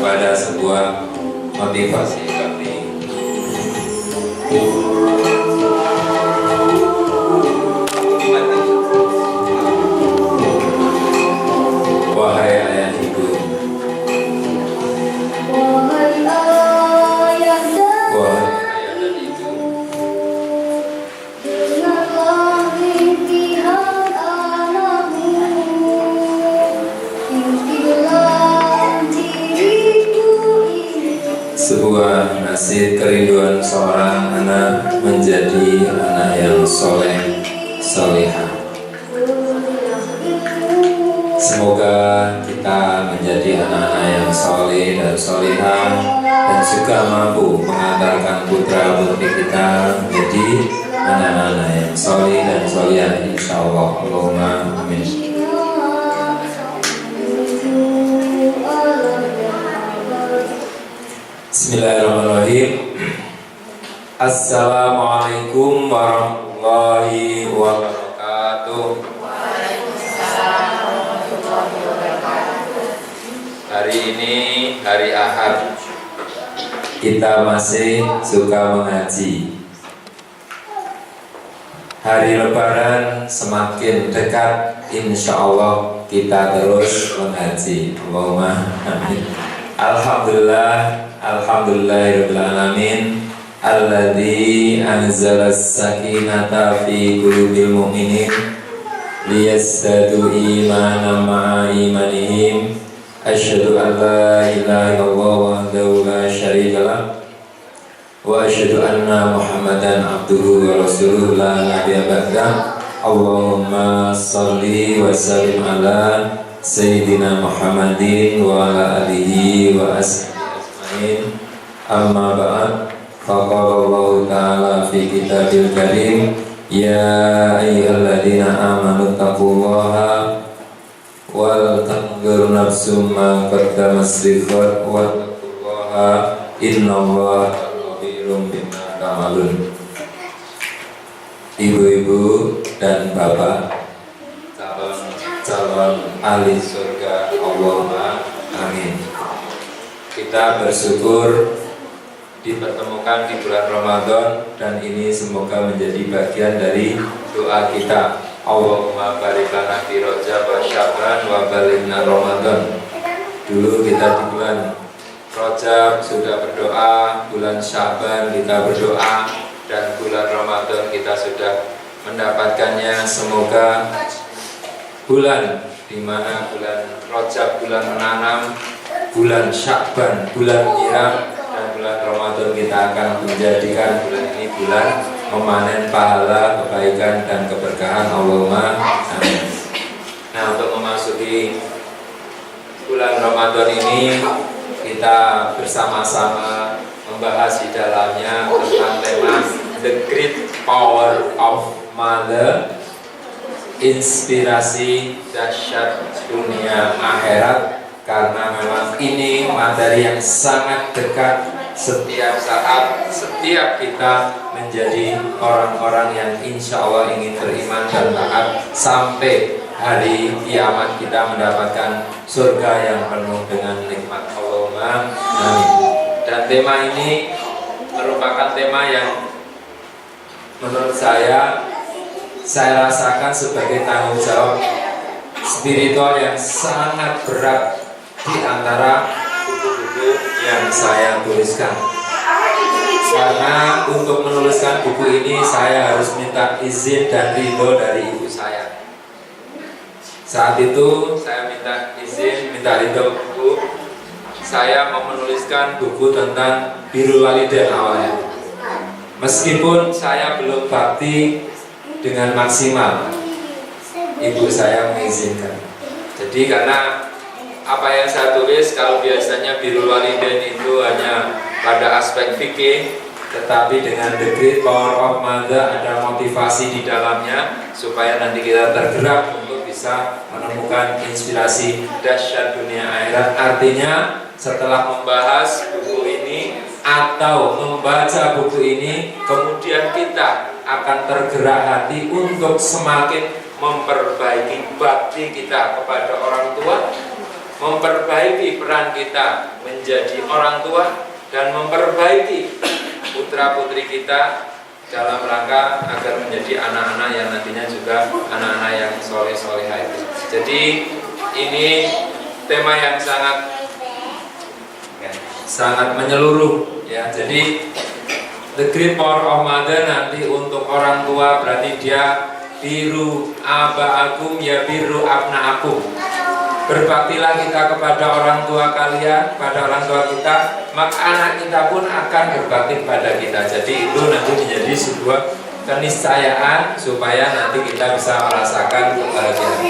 kepada sebuah motivasi bakti. Wahai ayah ibu, wahai ayah dan ibu, dengarlah rintihan anakmu, rintilah diriku ini. Sebuah nasib kerinduan seorang anak menjadi anak yang soleh, solehah. Semoga kita menjadi anak-anak yang soleh dan solehah, dan juga mampu mengantarkan putra putri kita menjadi anak-anak yang soleh dan solehah, insyaallah. Allahumma amin. Bismillahirrahmanirrahim. Assalamualaikum warahmatullahi wabarakatuh. Hari ini hari Ahad, kita masih suka mengaji. Hari Lebaran semakin dekat, insya Allah kita terus mengaji. Allahumma amin. Alhamdulillah, alhamdulillahirabbil alamin, alladzi anzala as-sakinata fi qulubil mu'minin liyazdadu imanan ma'a imanihim. Asyhadu an la ilaha illallah wahdahu la syarika lah, wa asyhadu anna Muhammadan abduhu wa rasuluhu la nabiyya ba'dah. Allahumma shalli wa sallim ala sayyidina Muhammadin wa ala alihi wa ashabihi ajmain. Amma ba'd. Faqala Allah ta'ala fi kitabil karim, ya ayyuhalladzina amanu taqullaha wal tanzur nafsum ma qaddamat lighad wattaqullaha innallaha khabirum bima ta'malun. Ibu-ibu dan bapak, calon ahli surga, Allahumma amin. Kita bersyukur dipertemukan di bulan Ramadan, dan ini semoga menjadi bagian dari doa kita. Allahumma barik lana fi Rajab wa Sya'ban wa balighna Ramadan. Dulu kita di bulan Rajab sudah berdoa, bulan Sya'ban kita berdoa, dan bulan Ramadan kita sudah mendapatkannya. Semoga bulan di mana bulan Rajab bulan menanam, bulan Sya'ban bulan nyiram, dan bulan Ramadan kita akan menjadikan bulan ini bulan memanen pahala, kebaikan, dan keberkahan. Allahumma amin. Nah, untuk memasuki bulan Ramadan ini, kita bersama-sama membahas di dalamnya tentang tema The Great Power of Mother, inspirasi dahsyat dunia akhirat. Karena memang ini materi yang sangat dekat. Setiap saat, setiap kita menjadi orang-orang yang insya Allah ingin beriman dan taat sampai hari kiamat, kita mendapatkan surga yang penuh dengan nikmat. Allahumma amin. Dan tema ini merupakan tema yang menurut saya rasakan sebagai tanggung jawab spiritual yang sangat berat di antara buku-buku yang saya tuliskan. Karena untuk menuliskan buku ini saya harus minta izin dan ridho dari ibu saya. Saat itu saya minta izin, minta ridho buku. Saya mau menuliskan buku tentang birrul walidain awalnya. Meskipun saya belum bakti dengan maksimal, ibu saya mengizinkan. Jadi karena apa yang saya tulis, kalau biasanya birrul walidain itu hanya pada aspek fikih, tetapi dengan The Great Power of Mother ada motivasi di dalamnya supaya nanti kita tergerak untuk bisa menemukan inspirasi dahsyat dunia akhirat. Artinya setelah membahas buku ini atau membaca buku ini, kemudian kita akan tergerak hati untuk semakin memperbaiki bakti kita kepada orang tua, memperbaiki peran kita menjadi orang tua dan memperbaiki putra-putri kita dalam rangka agar menjadi anak-anak yang nantinya juga anak-anak yang soleh-solehah itu. Jadi ini tema yang sangat menyeluruh ya. Jadi the great power of mother nanti untuk orang tua berarti dia biru abaakum ya biru abnaakum. Berbaktilah kita kepada orang tua kalian, pada orang tua kita, maka anak kita pun akan berbakti kepada kita. Jadi itu nanti menjadi sebuah keniscayaan supaya nanti kita bisa merasakan kebahagiaan.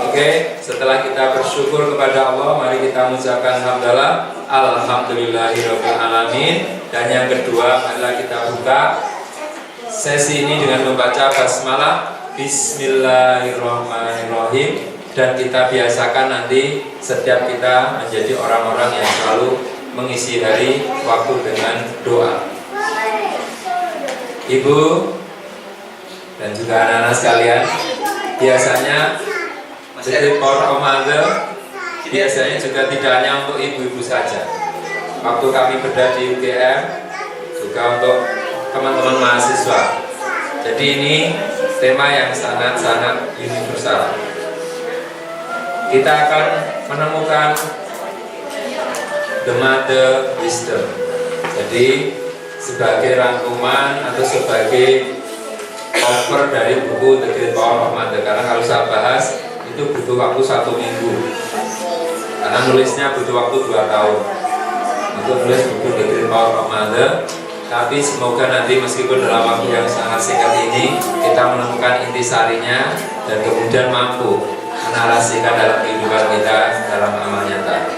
Oke, setelah kita bersyukur kepada Allah, mari kita mengucapkan hamdalah, alhamdulillahirabbil alamin. Dan yang kedua adalah kita buka sesi ini dengan membaca basmalah, bismillahirrahmanirrahim. Dan kita biasakan nanti setiap kita menjadi orang-orang yang selalu mengisi hari waktu dengan doa. Ibu dan juga anak-anak sekalian, biasanya The Power of Mother biasanya juga tidak hanya untuk ibu-ibu saja. Waktu kami berada di UGM juga untuk teman-teman mahasiswa. Jadi ini tema yang sangat-sangat universal. Kita akan menemukan the mother wisdom. Jadi sebagai rangkuman atau sebagai cover dari buku The Great Power of Mother. Karena kalau saya bahas itu butuh waktu 1 minggu. Karena nulisnya butuh waktu 2 tahun untuk nulis buku The Great Power of Mother. Tapi semoga nanti meskipun dalam waktu yang sangat singkat ini kita menemukan intisarinya dan kemudian mampu menarasikan dalam kehidupan kita dalam amal nyata.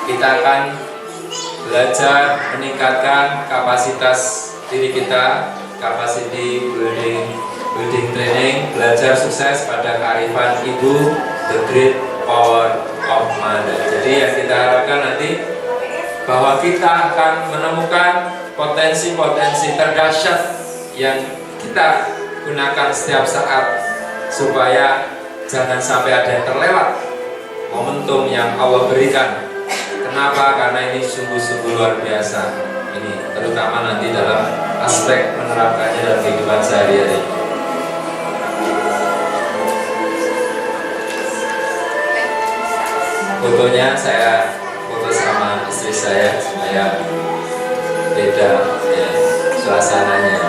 Kita akan belajar meningkatkan kapasitas diri kita, capacity building training, belajar sukses pada kearifan ibu, the great power of mother. Jadi yang kita harapkan nanti bahwa kita akan menemukan potensi-potensi terdahsyat yang kita gunakan setiap saat supaya jangan sampai ada yang terlewat momentum yang Allah berikan. Kenapa? Karena ini sungguh-sungguh luar biasa. Ini terutama nanti dalam aspek menerapkannya dalam kehidupan sehari-hari. Fotonya saya foto sama istri saya supaya beda ya, suasananya.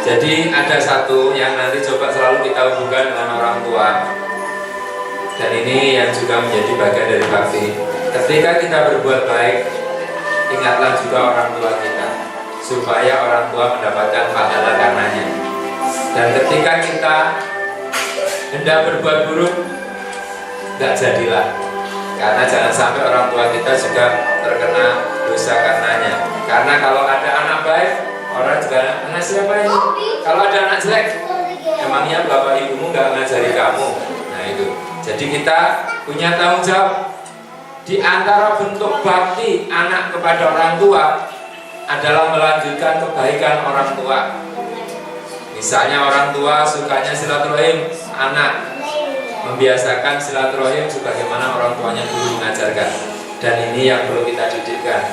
Jadi ada satu yang nanti coba selalu kita hubungkan dengan orang tua. Dan ini yang juga menjadi bagian dari bakti. Ketika kita berbuat baik, ingatlah juga orang tua kita, supaya orang tua mendapatkan pahala karenanya. Dan ketika kita hendak berbuat buruk, tidak jadilah. Karena jangan sampai orang tua kita juga terkena dosa karenanya. Karena kalau ada anak baik, orang juga anak siapa ini? Kalau ada anak jelek, emangnya bapak ibumu nggak ngajari kamu? Nah itu. Jadi kita punya tanggung jawab. Di antara bentuk bakti anak kepada orang tua adalah melanjutkan kebaikan orang tua. Misalnya orang tua sukanya silaturahim, anak membiasakan silaturahim sebagaimana orang tuanya dulu mengajarkan. Dan ini yang perlu kita didikkan.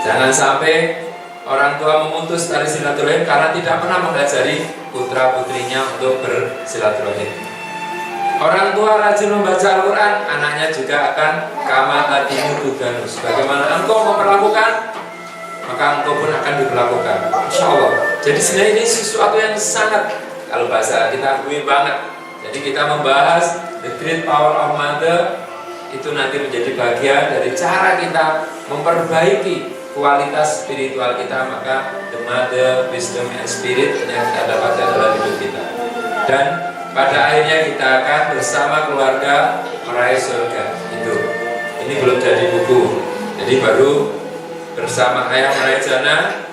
Jangan sampai orang tua memutus tali silaturahim karena tidak pernah mengajari putra putrinya untuk bersilaturahim. Orang tua rajin membaca Al-Quran, anaknya juga akan kama tadimu tuganus. Bagaimana engkau memperlakukan, maka engkau pun akan diperlakukan. Insya Allah. Jadi sebenarnya ini sesuatu yang sangat, kalau bahasa kita akui banget. Jadi kita membahas the great power of mother, itu nanti menjadi bagian dari cara kita memperbaiki kualitas spiritual kita. Maka the mother, wisdom and spirit yang kita dapatkan dalam hidup kita. Dan pada akhirnya kita akan bersama keluarga meraih surga. Ini belum jadi buku. Jadi baru bersama ayah meraih jannah,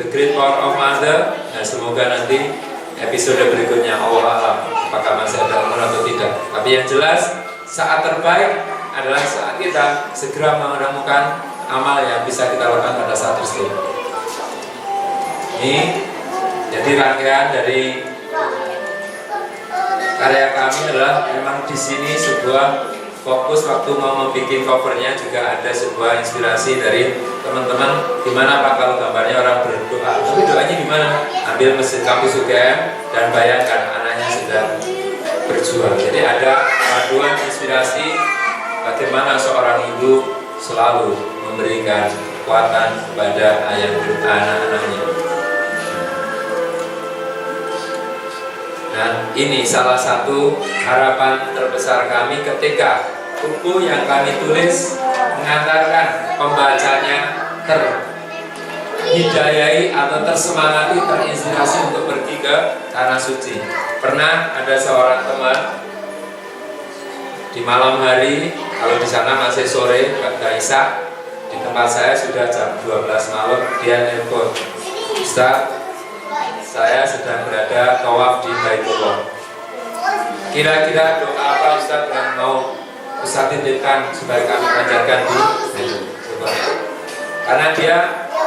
the great power of mother. Dan semoga nanti episode berikutnya Allah alam apakah masih ada umur atau tidak. Tapi yang jelas saat terbaik adalah saat kita segera menemukan amal yang bisa kita lakukan pada saat tersebut. Ini jadi rangkaian dari karya kami adalah memang di sini sebuah fokus waktu mau membuat covernya juga ada sebuah inspirasi dari teman-teman. Gimana Pak kalau gambarnya orang berdoa, tapi doanya gimana? Ambil mesin kampus UGM dan bayangkan anaknya sedang berjuang. Jadi ada paduan inspirasi bagaimana seorang ibu selalu memberikan kekuatan kepada anak-anaknya. Nah, ini salah satu harapan terbesar kami ketika buku yang kami tulis mengantarkan pembacanya terhidayai atau tersemangati, terinspirasi untuk pergi ke Tanah Suci. Pernah ada seorang teman di malam hari, kalau di sana masih sore, Mbak Isa, di tempat saya sudah jam 12 malam, dia nelpon, Ustaz, saya sedang berada tawaf di Baitullah. Kira-kira doa apa Ustaz yang mau Ustaz titipkan supaya kami ajarkan di Baitullah? Karena dia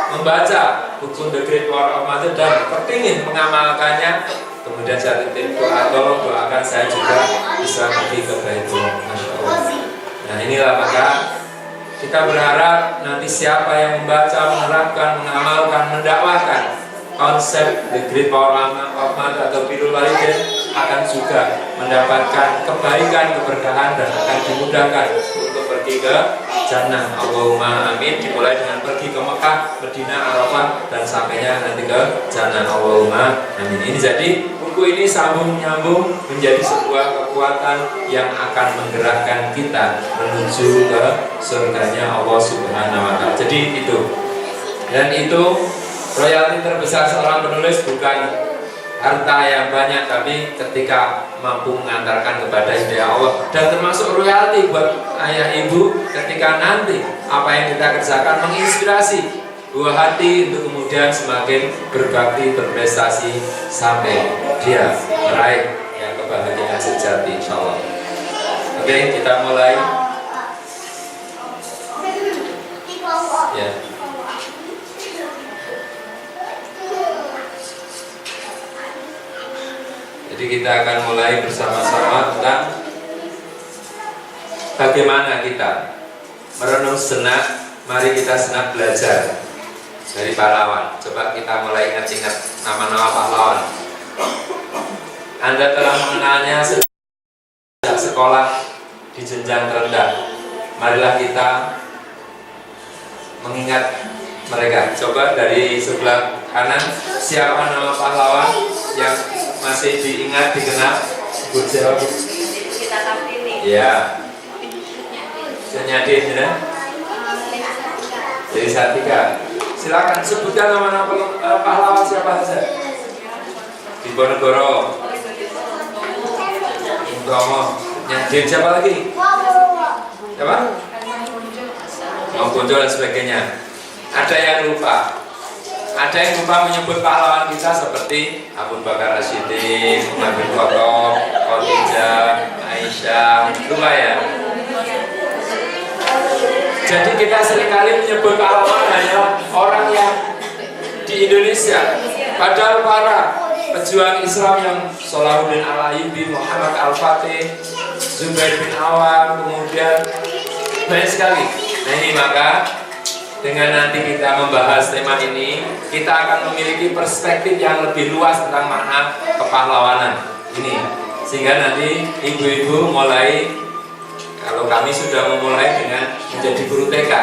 membaca buku The Great Power of Mother dan kepingin mengamalkannya, kemudian saya titip doa, tolong doakan saya juga bisa pergi ke Baitullah. Masya Allah. Nah inilah maka kita berharap nanti siapa yang membaca, menerapkan, mengamalkan, mendakwakan konsep The Great Power of Mother atau Birrul Walidain akan juga mendapatkan kebaikan, keberkahan, dan akan dimudahkan untuk pergi ke Jannah. Allahumma amin. Dimulai dengan pergi ke Mekah, Medina, Arafah, dan sampainya nanti ke Jannah. Allahumma amin. Ini jadi buku ini sambung nyambung menjadi sebuah kekuatan yang akan menggerakkan kita menuju ke surganya Allah Subhanahu wa Ta'ala. Jadi itu, dan itu royalti terbesar seorang penulis bukan harta yang banyak, tapi ketika mampu mengantarkan kepada hidayah Allah. Dan termasuk royalti buat ayah ibu ketika nanti apa yang kita kerjakan menginspirasi buah hati untuk kemudian semakin berbakti, berprestasi sampai dia meraih yang kebahagiaan sejati, insyaallah. Oke, kita mulai. Ya. Jadi kita akan mulai bersama-sama tentang bagaimana kita merenung sejenak. Mari kita sejenak belajar dari pahlawan. Coba kita mulai ingat-ingat nama-nama pahlawan. Anda telah mengenalnya sejak sekolah di jenjang terendah. Marilah kita mengingat mereka. Coba dari sebelah kanan, siapa nama pahlawan yang masih diingat, dikenal? Ibu jawab. Kita Kartini. Ya. Senyadin ya. Jadi Satika. Silakan sebutkan nama-nama pahlawan siapa saja. Diponegoro. Utomo. Nyadin siapa lagi? Siapa? Mangkunjo dan sebagainya. Ada yang lupa. Ada yang lupa menyebut pahlawan kita seperti Abu Bakar As-Siddiq, Umar bin Khattab, Khadijah, Aisyah. Lupa ya? Jadi kita seringkali menyebut pahlawan hanya orang yang di Indonesia. Padahal para pejuang Islam yang Salahuddin Al-Ayyubi, Muhammad Al-Fatih, Zubair bin Awam, kemudian banyak sekali. Nah ini maka dengan nanti kita membahas tema ini, kita akan memiliki perspektif yang lebih luas tentang makna kepahlawanan ini. Sehingga nanti ibu-ibu mulai, kalau kami sudah memulai dengan menjadi guru TK,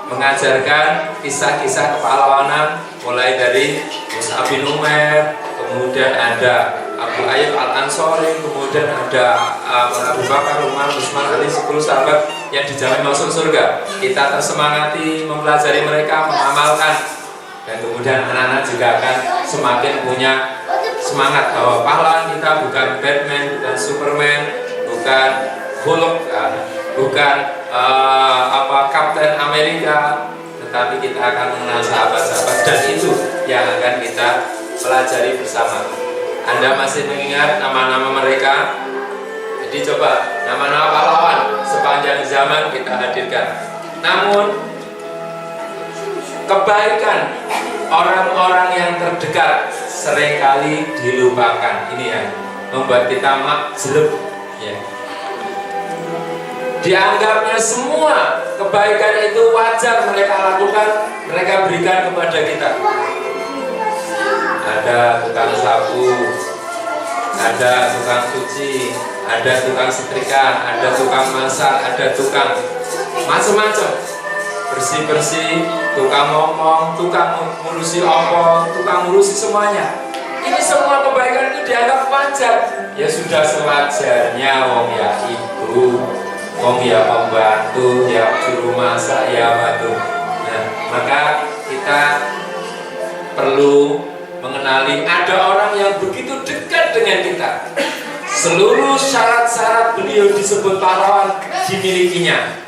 mengajarkan kisah-kisah kepahlawanan mulai dari Mus'ab bin Umair, kemudian ada Abu Ayyub Al-Ansori, kemudian ada Abu Bakar, Umar, Utsman, Ali, 10 sahabat yang dijamin masuk surga. Kita tersemangati mempelajari mereka, mengamalkan, dan kemudian anak-anak juga akan semakin punya semangat bahwa pahlawan kita bukan Batman, bukan Superman, bukan Hulk, bukan Kapten Amerika, tetapi kita akan mengenal sahabat-sahabat, dan itu yang akan kita pelajari bersama. Anda masih mengingat nama-nama mereka? Jadi coba nama-nama pahlawan sepanjang zaman kita hadirkan. Namun kebaikan orang-orang yang terdekat seringkali dilupakan. Ini yang membuat kita makjleb, ya. Dianggapnya semua kebaikan itu wajar mereka lakukan, mereka berikan kepada kita. Ada tukang sapu, ada tukang cuci, ada tukang setrika, ada tukang masak, ada tukang macam-macam, bersih-bersih, tukang ngomong, tukang ngurusi opo, tukang ngurusi semuanya. Ini semua kebaikan itu dianggap wajar. Ya sudah sewajarnya, wong ya ibu, wong ya pembantu, ya juru masak, ya batu. Nah, maka kita perlu mengenali ada orang yang begitu dekat dengan kita. Seluruh syarat-syarat beliau disebut pahlawan dimilikinya.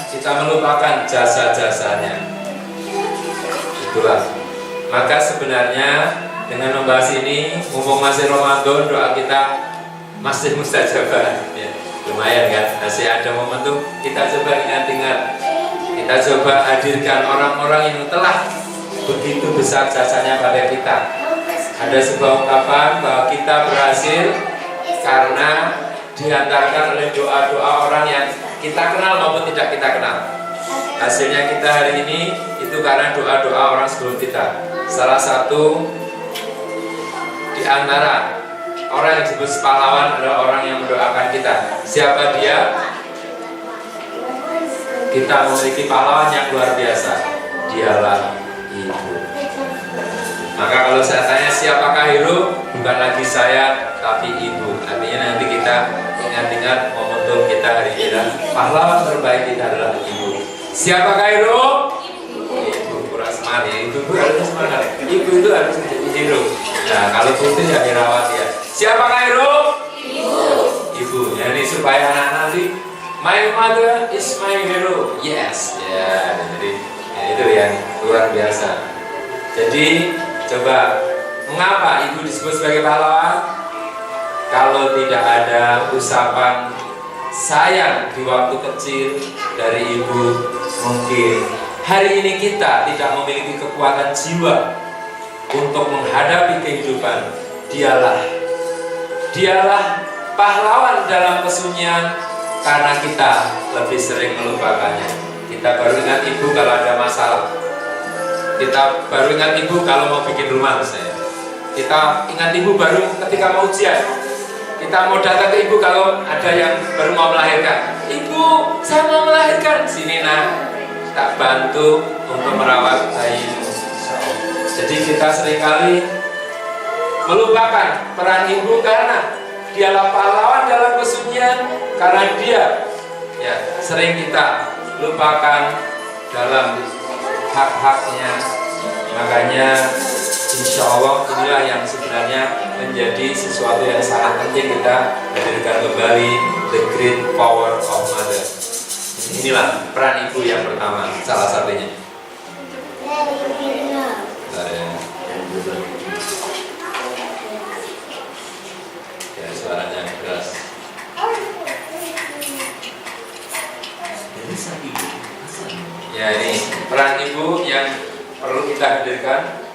Kita melupakan jasa-jasanya. Itulah. Maka sebenarnya dengan membahas ini, mumpung masih Ramadan, doa kita masih mustajabah, ya. Lumayan kan, masih ada momentum. Kita coba ingat-ingat, kita coba hadirkan orang-orang yang telah begitu besar jasanya pada kita. Ada sebuah ungkapan bahwa kita berhasil karena diantarkan oleh doa-doa orang yang kita kenal maupun tidak kita kenal. Hasilnya kita hari ini itu karena doa-doa orang sebelum kita. Salah satu di antara orang yang disebut pahlawan adalah orang yang mendoakan kita. Siapa dia? Kita memiliki pahlawan yang luar biasa. Dialah ibu. Maka kalau saya tanya siapakah hero, bukan lagi saya tapi ibu. Artinya nanti kita ingat-ingat momentum kita hari ini. Pahlawan terbaik kita adalah ibu. Siapakah hero? Ibu. Kurang semangat ya. Ibu harus semangat. Ibu itu harus menjadi hero. Nah, kalau putri ya Herawati ya. Siapakah hero? Ibu. Ibu. Ya, ini supaya anak nanti my mother is my hero. Yes. Ya, jadi ya, itu yang luar biasa. Jadi coba, mengapa ibu disebut sebagai pahlawan? Kalau tidak ada usapan sayang di waktu kecil dari ibu, mungkin hari ini kita tidak memiliki kekuatan jiwa untuk menghadapi kehidupan. Dialah pahlawan dalam kesunyian karena kita lebih sering melupakannya. Kita baru ingat ibu kalau ada masalah. Kita baru ingat ibu kalau mau bikin rumah misalnya. Kita ingat ibu baru ketika mau ujian. Kita mau datang ke ibu kalau ada yang baru mau melahirkan. Ibu, saya mau melahirkan. Sini nak, tak bantu untuk merawat bayimu. Jadi kita seringkali melupakan peran ibu karena dialah pahlawan dalam kesunyian. Karena dia ya sering kita lupakan dalam hak-haknya. Makanya insya Allah inilah yang sebenarnya menjadi sesuatu yang sangat penting kita hadirkan kembali, the great power of mother. Inilah peran ibu yang pertama, salah satunya. Ya, suaranya keras. Ya, ini peran ibu yang perlu kita hadirkan.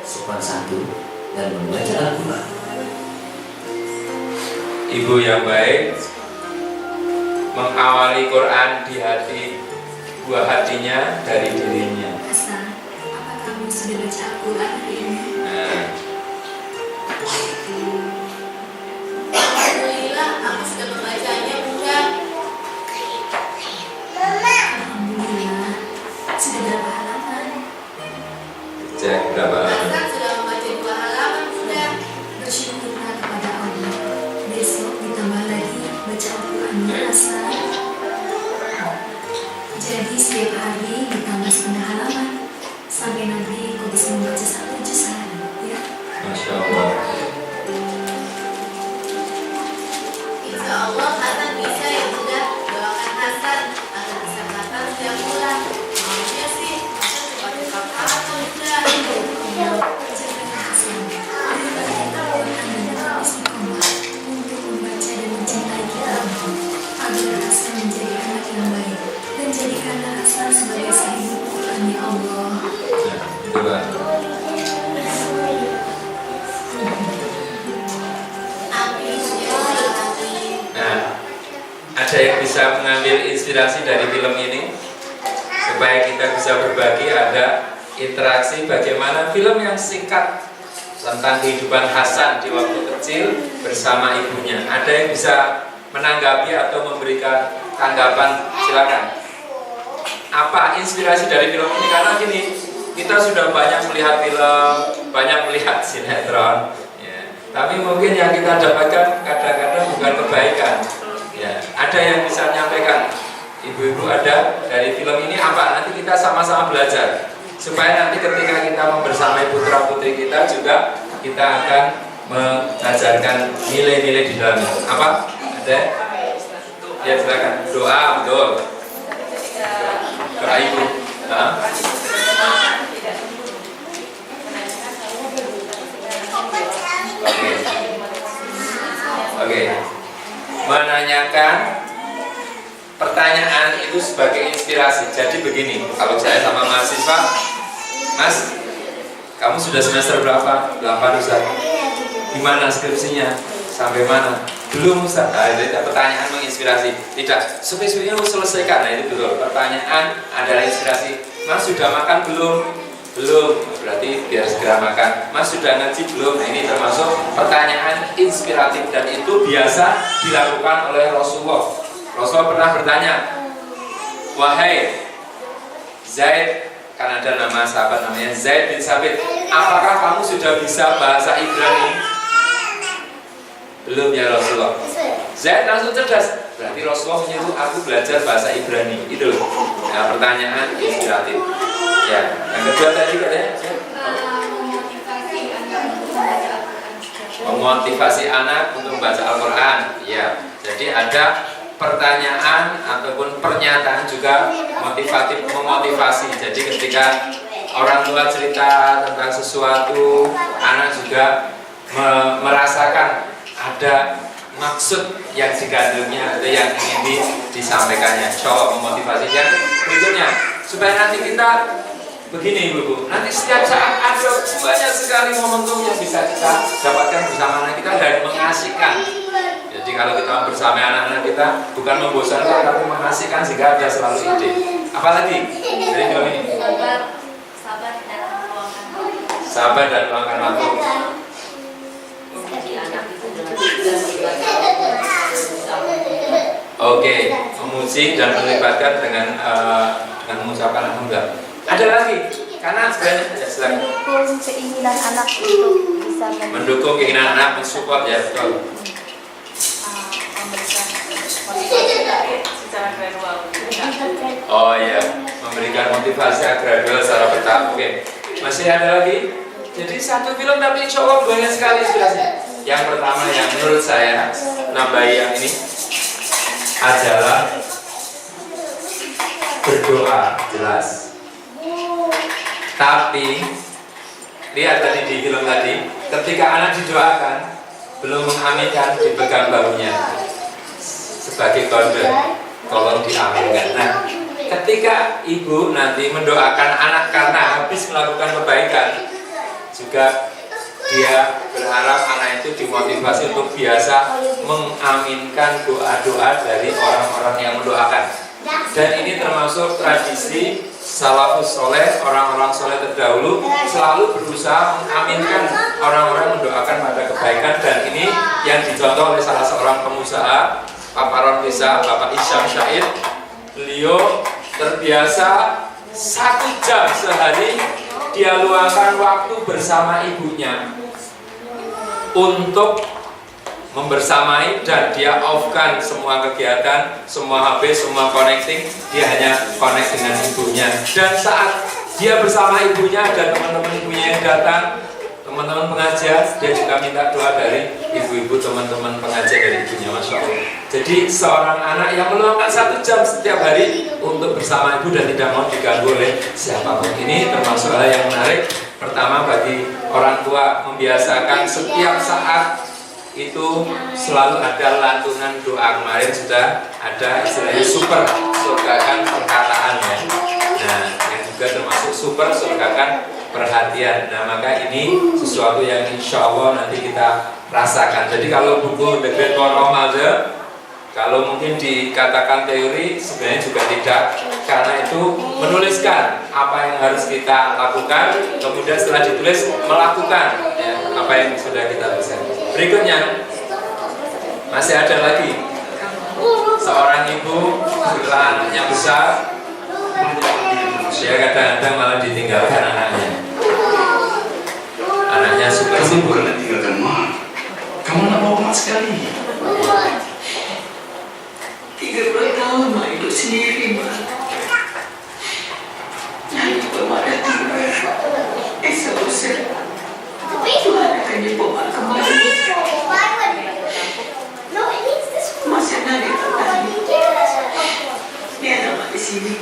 Sopan santun dan membaca Al-Quran. Ibu yang baik mengawali Quran di hati, buah hatinya dari dirinya. Hasan, apa kamu sudah baca Al-Quran hari ini? Nah, Alhamdulillah, aku sudah membacanya, Bunda. Alhamdulillah. Sudah berapa halaman? cek berapa? Hasan sudah membaca 2 halaman, Bunda. Bersyukurlah kepada Allah. Besok ditambah lagi baca Al-Qurannya, Hasan. Jadi setiap hari ditambah 9 halaman sampai nanti kau bisa membaca 1 juz bisa mengambil inspirasi dari film ini supaya kita bisa berbagi, ada interaksi bagaimana film yang singkat tentang kehidupan Hasan di waktu kecil bersama ibunya. Ada yang bisa menanggapi atau memberikan tanggapan? Silakan. Apa inspirasi dari film ini? Karena gini, kita sudah banyak melihat film, banyak melihat sinetron, ya. Tapi mungkin yang kita dapatkan kadang-kadang bukan kebaikan. Ya, ada yang bisa menyampaikan, ibu-ibu ada dari film ini apa? Nanti kita sama-sama belajar supaya nanti ketika kita membersamai putra putri kita juga kita akan mengajarkan nilai-nilai di dalamnya. Apa? Ada? Ya silakan. Doa, betul. Doa ibu. Oke. Menanyakan pertanyaan itu sebagai inspirasi. Jadi begini, kalau saya sama mahasiswa, Mas, kamu sudah semester berapa? 8 Ustaz. Gimana skripsinya? Sampai mana? Belum Ustaz. Nah, itu pertanyaan menginspirasi. Tidak, supaya selesaikan. Nah, itu betul. Pertanyaan adalah inspirasi. Mas sudah makan belum? Belum. Berarti biar segera makan. Mas sudah ngaji belum? Nah, ini termasuk pertanyaan inspiratif dan itu biasa dilakukan oleh Rasulullah. Rasulullah pernah bertanya, wahai Zaid, kan ada nama sahabat namanya Zaid bin Sabit, apakah kamu sudah bisa bahasa Ibrani? Belum ya Rasulullah. Zaid langsung cerdas, berarti Rasulullah menyuruh aku belajar bahasa Ibrani. Itu loh. Nah, pertanyaan inspiratif. Ya, yang kedua tadi katanya memotivasi anak untuk membaca Al-Quran. Ya, jadi ada pertanyaan ataupun pernyataan juga motivatif, memotivasi. Jadi ketika orang tua cerita tentang sesuatu, anak juga merasakan ada maksud yang digandungnya atau yang ingin disampaikannya. Coba memotivasi. Yang berikutnya, supaya nanti kita begini ibu-ibu, nanti setiap saat ada banyak sekali momentum yang bisa kita dapatkan bersama anak kita dan mengasihkan. Jadi kalau kita bersama anak-anak kita bukan membosankan tapi mengasihkan sehingga ada selalu ide. Apalagi dari film ini? Sabar dan luangkan waktu. Oke, memuji dan melibatkan dengan mengucapkan alhamdulillah. Ada lagi, karena sebenarnya selain Mendukung keinginan anak untuk bisa mendukung keinginan anak, mensupport ya betul. Secara gradual. Oh iya, memberikan motivasi gradual secara bertahap. Oke, masih ada lagi. Jadi satu film tapi insya Allah banyak sekali inspirasinya. Yang pertama yang menurut saya nambahi yang ini adalah berdoa jelas. Tapi lihat tadi di film tadi, ketika anak didoakan belum mengaminkan dipegang bahunya sebagai kode, tolong diaminkan. Nah, ketika ibu nanti mendoakan anak karena habis melakukan kebaikan, juga dia berharap anak itu dimotivasi untuk biasa mengaminkan doa-doa dari orang-orang yang mendoakan. Dan ini termasuk tradisi salafus soleh, orang-orang soleh terdahulu selalu berusaha mengaminkan orang-orang mendoakan pada kebaikan. Dan ini yang dicontoh oleh salah seorang pengusaha paparon desa, Bapak Isyam Syahid. Beliau terbiasa 1 jam sehari dia luangkan waktu bersama ibunya untuk membersamai, dan dia off-kan semua kegiatan, semua HP, semua connecting, dia hanya connect dengan ibunya. Dan saat dia bersama ibunya dan teman-teman ibunya yang datang, teman-teman pengajian, dia juga minta doa dari ibu-ibu teman-teman pengajian dari ibunya, Masya Allah. Jadi seorang anak yang meluangkan 1 jam setiap hari untuk bersama ibu dan tidak mau diganggu oleh siapapun, ini termasuk hal yang menarik. Pertama, bagi orang tua membiasakan setiap saat itu selalu ada lantunan doa. Kemarin sudah ada istilahnya super surgakan perkataannya. Nah, yang juga termasuk super surgakan perhatian. Nah, maka ini sesuatu yang insya Allah nanti kita rasakan. Jadi kalau buku The Great War of Mother Kalau mungkin dikatakan teori, sebenarnya juga tidak, karena itu menuliskan apa yang harus kita lakukan, kemudian setelah ditulis melakukan ya, apa yang sudah kita tuliskan. Berikutnya masih ada lagi seorang ibu setelah anaknya besar, dia kadang-kadang malah ditinggalkan anaknya. Anaknya super Kamu sibuk. bukan tinggalkan Ma. Kamu nak bawa Ma sekali. 30 tahun mak hidup sendiri mak. Nanti mak dah tinggal. Esok lusa Tuhan akan jemput mak kembali. Masa nanti biar mak di sini.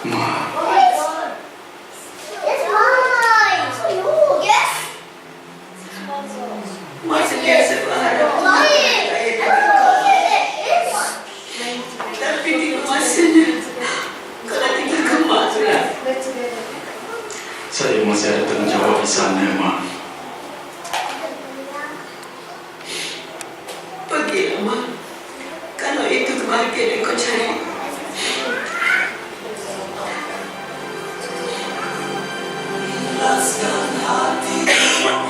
Ma, Mak sentiasa berharap tapi di masanya kalau tinggalkan mak sudah. saya masih ada tanggung jawab di sana, Ma. Pergilah mak. Kalau itu kebahagiaan yang kau cari.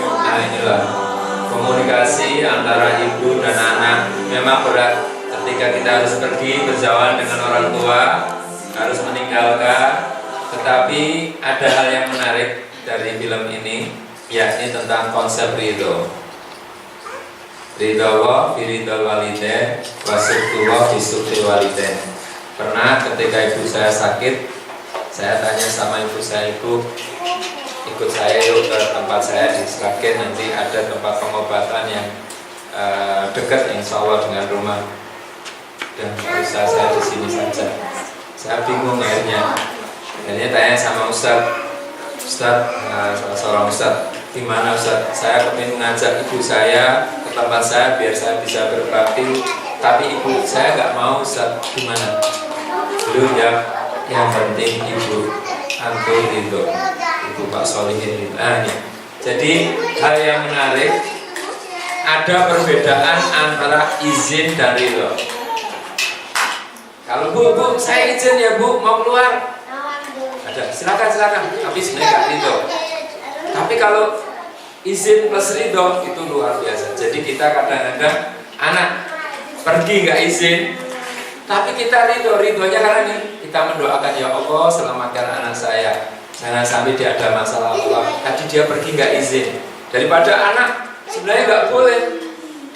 Nah inilah komunikasi antara ibu dan anak memang berat ketika kita harus pergi berjauhan dengan orang tua, harus meninggalkan. Tetapi ada hal yang menarik dari film ini, yakni tentang konsep ridho. Ridho wa fi ridho walidain wa suktu wa fi sukti walidain. Pernah ketika ibu saya sakit, saya tanya sama ibu saya, "Ibu, ikut saya yuk ke tempat saya di Sragen, nanti ada tempat pengobatan yang dekat insya Allah dengan rumah, dan bisa saya di sini saja." Saya bingung akhirnya tanya sama Ustaz, seorang Ustaz, gimana Ustaz? Saya ingin mengajak ibu saya ke tempat saya biar saya bisa berbakti, tapi ibu saya nggak mau Ustaz, gimana? Beliau ya, yang penting ibu antum itu Ibu Pak Solihin. Nah, ya. Jadi hal yang menarik, ada perbedaan antara izin dan ridho. Kalau bu, saya izin ya bu, mau keluar, ada silakan, tapi sebenarnya nggak ridho. Tapi kalau izin plus ridho itu luar biasa. Jadi kita kadang-kadang anak pergi nggak izin, tapi kita ridhonya karena nih kita mendoakan, ya Allah selamatkan anak saya, jangan sampai dia ada masalah apa. Tadi dia pergi nggak izin, daripada anak sebenarnya nggak boleh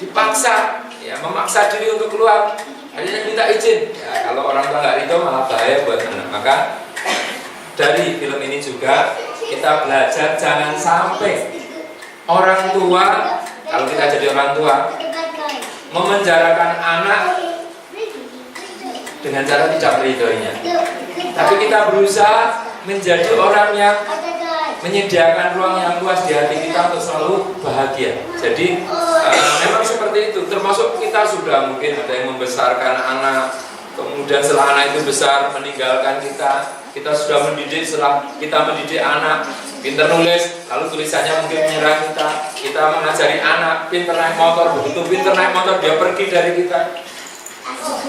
dipaksa, ya memaksa diri untuk keluar, akhirnya minta izin. Ya, kalau orang tua nggak ridho malah bahaya buat anak. Maka dari film ini juga kita belajar jangan sampai orang tua, kalau kita jadi orang tua, memenjarakan anak dengan cara tidak meridhoinya. Tapi kita berusaha menjadi orang yang menyediakan ruang yang luas di hati kita untuk selalu bahagia. Jadi memang seperti itu. Termasuk kita sudah mungkin ada yang membesarkan anak, kemudian setelah anak itu besar meninggalkan kita. Kita sudah mendidik, setelah kita mendidik anak pintar nulis, lalu tulisannya mungkin menyerah kita. Kita mengajari anak pintar naik motor, begitu pintar naik motor dia pergi dari kita.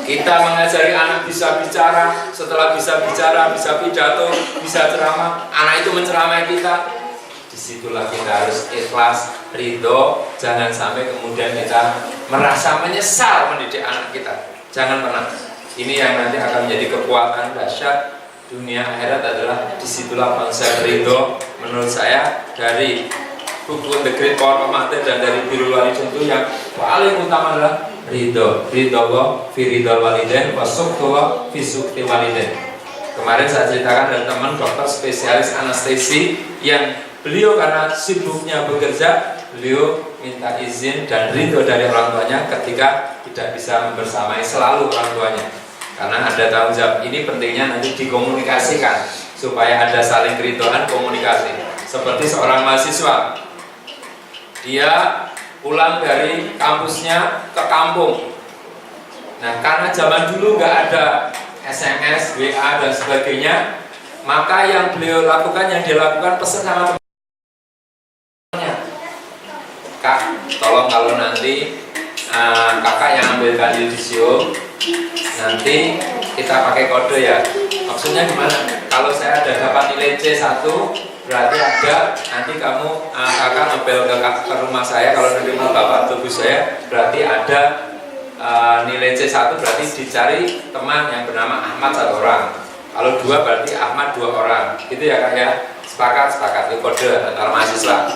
Kita mengajari anak bisa bicara, setelah bisa bicara, bisa pidato, bisa ceramah, anak itu menceramai kita. Disitulah kita harus ikhlas, ridho, jangan sampai kemudian kita merasa menyesal mendidik anak kita. Jangan pernah. Ini yang nanti akan menjadi kekuatan dahsyat dunia akhirat, adalah disitulah konsep ridho. Menurut saya dari buku The Great Power of Matter dan dari Birrul Walidain itu yang paling utama adalah ridho. Ridho wa fi ridho walidain wa suktu wa fi sukti walidain. Kemarin saya ceritakan dari teman dokter spesialis anestesi yang beliau karena sibuknya bekerja, beliau minta izin dan ridho dari orang tuanya ketika tidak bisa membersamai selalu orang tuanya, karena ada tanggung jawab. Ini pentingnya nanti dikomunikasikan supaya ada saling keridhaan, komunikasi. Seperti seorang mahasiswa, dia pulang dari kampusnya ke kampung. Nah, karena zaman dulu nggak ada SMS, WA dan sebagainya, maka yang beliau lakukan, yang dia lakukan, pesan sama temannya, Kak, tolong kalau nanti kakak yang ambilkan yudisium, nanti kita pakai kode ya. Maksudnya gimana? Kalau saya ada dapat nilai C1, berarti ada nanti kamu kakak ngebel ke rumah saya. Kalau nanti mau bapak tubuh saya, berarti ada nilai C1, berarti dicari teman yang bernama Ahmad 1 orang. Kalau 2 berarti Ahmad 2 orang. Gitu ya kak ya. Sepakat itu kode antar mahasiswa.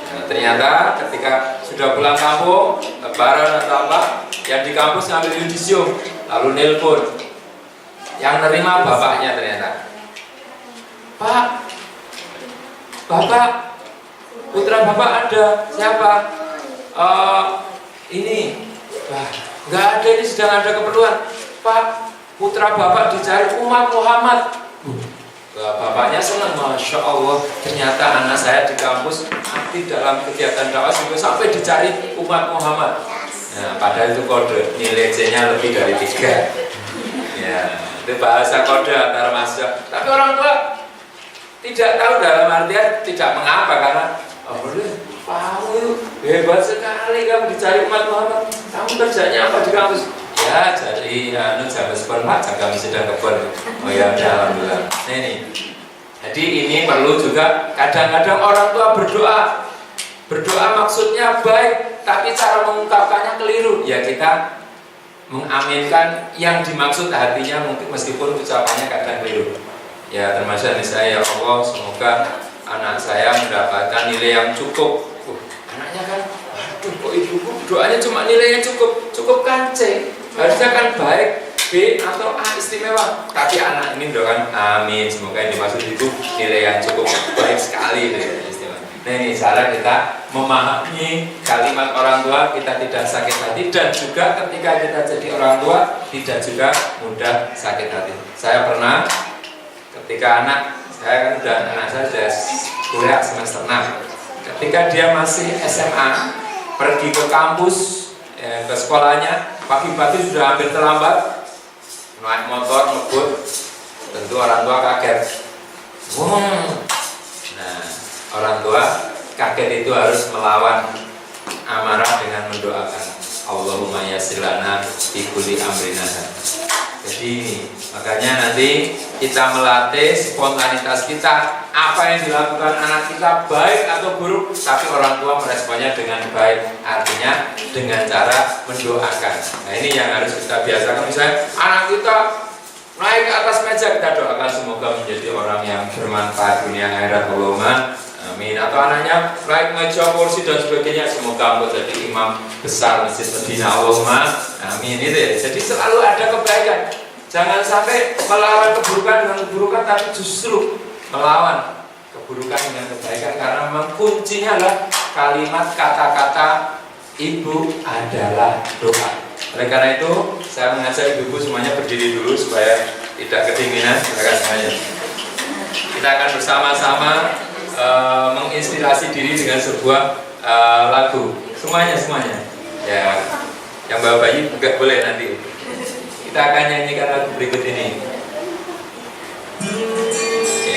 Nah, ternyata ketika sudah pulang kampung, lebaran atau apa, yang di kampus ngambil yudisium, lalu nelpon. Yang nerima bapaknya ternyata. Pak, Bapak, putra Bapak ada. Siapa? Ini. Wah, nggak ada, ini sedang ada keperluan. Pak, putra Bapak dicari umat Muhammad. Bapaknya senang, Masya Allah, ternyata anak saya di kampus aktif dalam kegiatan dakwah sampai dicari umat Muhammad. Nah, padahal itu kode, nilai C-nya lebih dari 3. Ya, itu bahasa kode antara mahasiswa. Tapi orang tua tidak tahu, dalam artian tidak mengapa, karena hebat sekali kamu dicari umat Muhammad. Kamu kerjanya apa di kampus? Ya, jadi jaga spon Pak, jaga misi dan kebun. Oh ya, alhamdulillah. Nah, ini. Jadi ini perlu juga kadang-kadang orang tua berdoa. Berdoa maksudnya baik, tapi cara mengungkapkannya keliru. Ya kita mengaminkan yang dimaksud hatinya, mungkin meskipun ucapannya kadang keliru. Ya termasuk misalnya, ya Allah, semoga anak saya mendapatkan nilai yang cukup. Anaknya kan, aduh kok ibuku doanya cuma nilainya cukup kan C. Harusnya kan baik, B atau A istimewa. Tapi anak ini doakan, amin, semoga yang dimaksud itu nilai yang cukup baik sekali ya, istimewa. Nah ini cara kita memahami kalimat orang tua, kita tidak sakit hati, dan juga ketika kita jadi orang tua tidak juga mudah sakit hati. Saya pernah ketika anak saya sudah kuliah semester 6. Ketika dia masih SMA, pergi ke kampus, ke sekolahnya, pagi-pagi sudah hampir terlambat, naik motor ngebut, tentu orang tua kaget. Nah, orang tua kaget itu harus melawan amarah dengan mendoakan Allahumma yassir lana fi kulli amrina. Jadi makanya nanti kita melatih spontanitas kita, apa yang dilakukan anak kita baik atau buruk, tapi orang tua meresponnya dengan baik, artinya dengan cara mendoakan. Nah ini yang harus kita biasakan. Misalnya anak kita naik ke atas meja, kita doakan semoga menjadi orang yang bermanfaat dunia akhirat, Allahumma amin. Atau anaknya naik meja, kursi dan sebagainya, semoga engkau jadi imam besar Masjid Medina, Allahumma amin. Itu ya. Jadi selalu ada kebaikan. Jangan sampai melawan keburukan dengan keburukan, tapi justru melawan keburukan dengan kebaikan, karena memang kuncinya adalah kalimat kata-kata ibu adalah doa. Oleh karena itu saya mengajak ibu semuanya berdiri dulu supaya tidak kedinginan. Silakan semuanya. Kita akan bersama-sama menginspirasi diri dengan sebuah lagu. Semuanya. Ya, yang bawa bayi juga boleh nanti. Kita akan nyanyikan lagu berikut ini.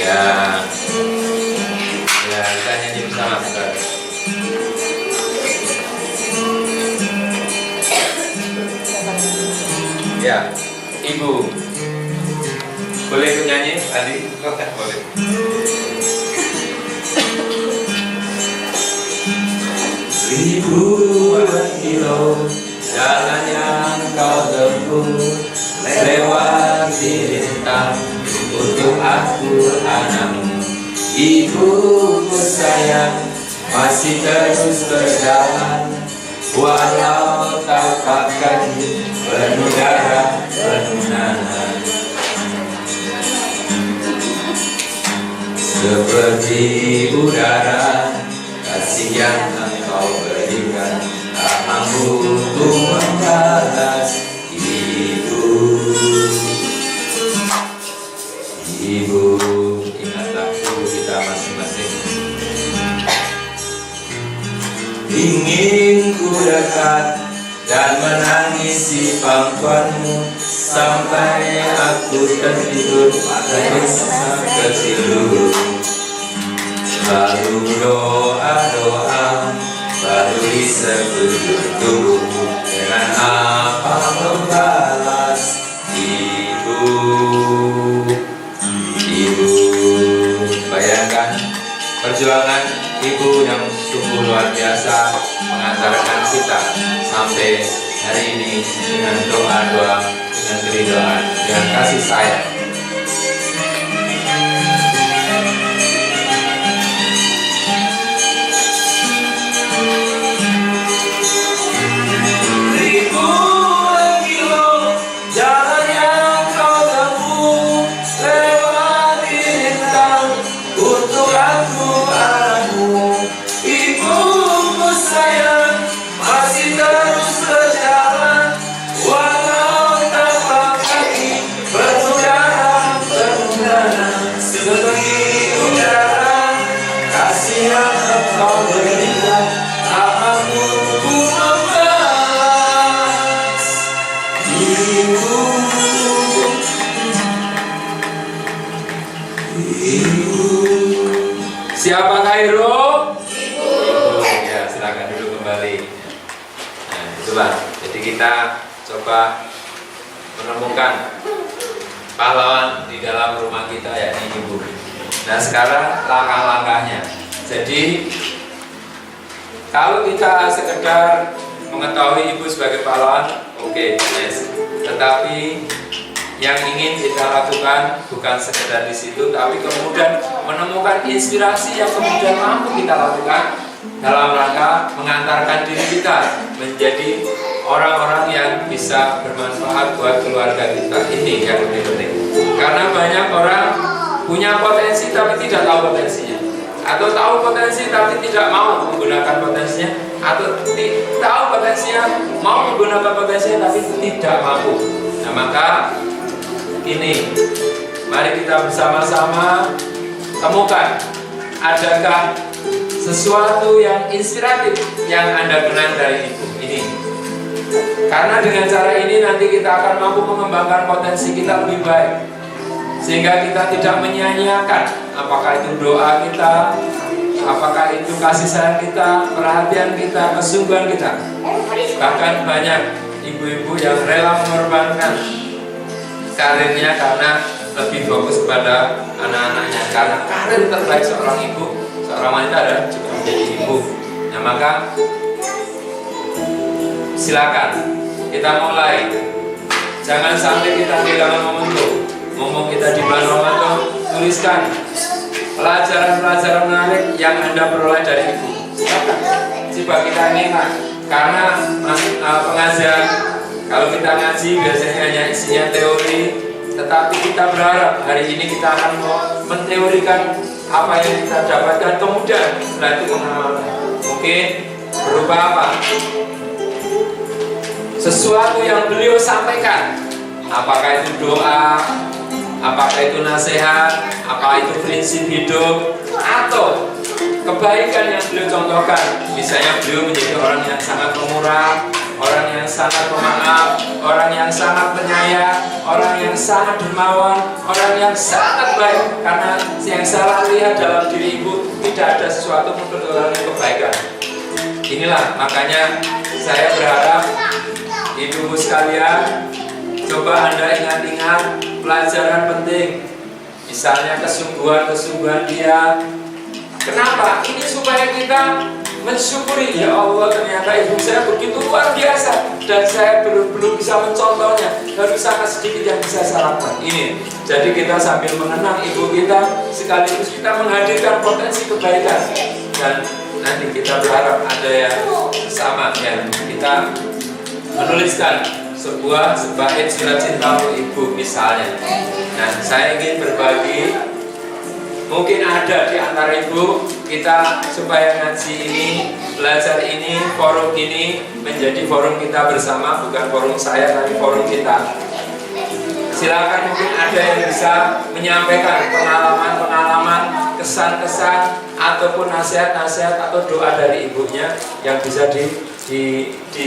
Ya, kita nyanyi bersama. Ya, ibu boleh ikut nyanyi, Adi? Boleh. Ribuan kilo jalan yang kau tempuh, lewati rintang untuk aku anakmu. Ibuku sayang, masih terus berjalan, walau tapak kaki penuh darah, penuh nanah. Seperti udara, kasih yang engkau berikan, tak mampu untuk membalas. Ibu, ingatlah dulu kita masing-masing. Ingin ku dekat dan menangisi pangkuanmu, sampai aku tertidur pada dosa kecil dulu. Lalu doa-doa baru disebut tubuh, dengan sungguh luar biasa mengantarkan kita sampai hari ini dengan doa-doa, dengan keridhaan, dengan kasih sayang. Siapakah Ibu? Ya, silakan duduk kembali. Nah, itulah. Jadi kita coba menemukan pahlawan di dalam rumah kita, yakni Ibu. Nah, sekarang langkah-langkahnya. Jadi kalau kita sekedar mengetahui Ibu sebagai pahlawan, oke, yes. Tetapi yang ingin kita lakukan bukan sekedar di situ, tapi kemudian menemukan inspirasi yang kemudian mampu kita lakukan dalam rangka mengantarkan diri kita menjadi orang-orang yang bisa bermanfaat buat keluarga kita. Ini yang lebih penting. Karena banyak orang punya potensi tapi tidak tahu potensinya, atau tahu potensi tapi tidak mau menggunakan potensinya, atau tahu potensinya mau menggunakan potensinya tapi tidak mampu. Nah, maka ini, mari kita bersama-sama temukan adakah sesuatu yang inspiratif yang Anda kenal dari Ibu ini. Karena dengan cara ini nanti kita akan mampu mengembangkan potensi kita lebih baik, sehingga kita tidak menyia-nyiakan apakah itu doa kita, apakah itu kasih sayang kita, perhatian kita, kesungguhan kita. Bahkan banyak ibu-ibu yang rela mengorbankan karirnya karena lebih fokus pada anak-anaknya. Karena karir terbaik seorang ibu, seorang wanita adalah juga menjadi ibu. Nah, maka silakan kita mulai. Jangan sampai kita kehilangan momentum. Mumpung kita di bulan Ramadan, tuliskan pelajaran-pelajaran menarik yang Anda peroleh dari ibu. Silakan. Coba kita ingat. Karena pengajar, kalau kita ngaji biasanya hanya isinya teori, tetapi kita berharap hari ini kita akan menteorikan apa yang kita dapatkan, kemudian setelah itu mengamalkan. Mungkin berupa apa? Sesuatu yang beliau sampaikan, apakah itu doa, apakah itu nasihat, apakah itu prinsip hidup, atau kebaikan yang beliau contohkan. Misalnya beliau menjadi orang yang sangat pemurah, orang yang sangat pemaaf, orang yang sangat penyayang, orang yang sangat dermawan, orang yang sangat baik. Karena yang saya lihat dalam diri Ibu tidak ada sesuatu pun kebaikan. Inilah makanya saya berharap Ibu-ibu sekalian, coba Anda ingat-ingat pelajaran penting. Misalnya kesungguhan dia. Kenapa? Ini supaya kita mensyukuri, ya Allah, ternyata ibu saya begitu luar biasa dan saya belum bisa mencontohnya, baru sangat sedikit yang bisa saya lakukan. Ini, jadi kita sambil mengenang ibu kita, sekaligus kita menghadirkan potensi kebaikan, dan nanti kita berharap ada yang sama, ya kita menuliskan sebuah bait surat cinta untuk ibu misalnya. Nah, saya ingin berbagi. Mungkin ada di antara ibu kita supaya ngaji ini, belajar ini, forum ini menjadi forum kita bersama, bukan forum saya tapi forum kita. Silakan, mungkin ada yang bisa menyampaikan pengalaman-pengalaman, kesan-kesan ataupun nasihat-nasihat atau doa dari ibunya yang bisa di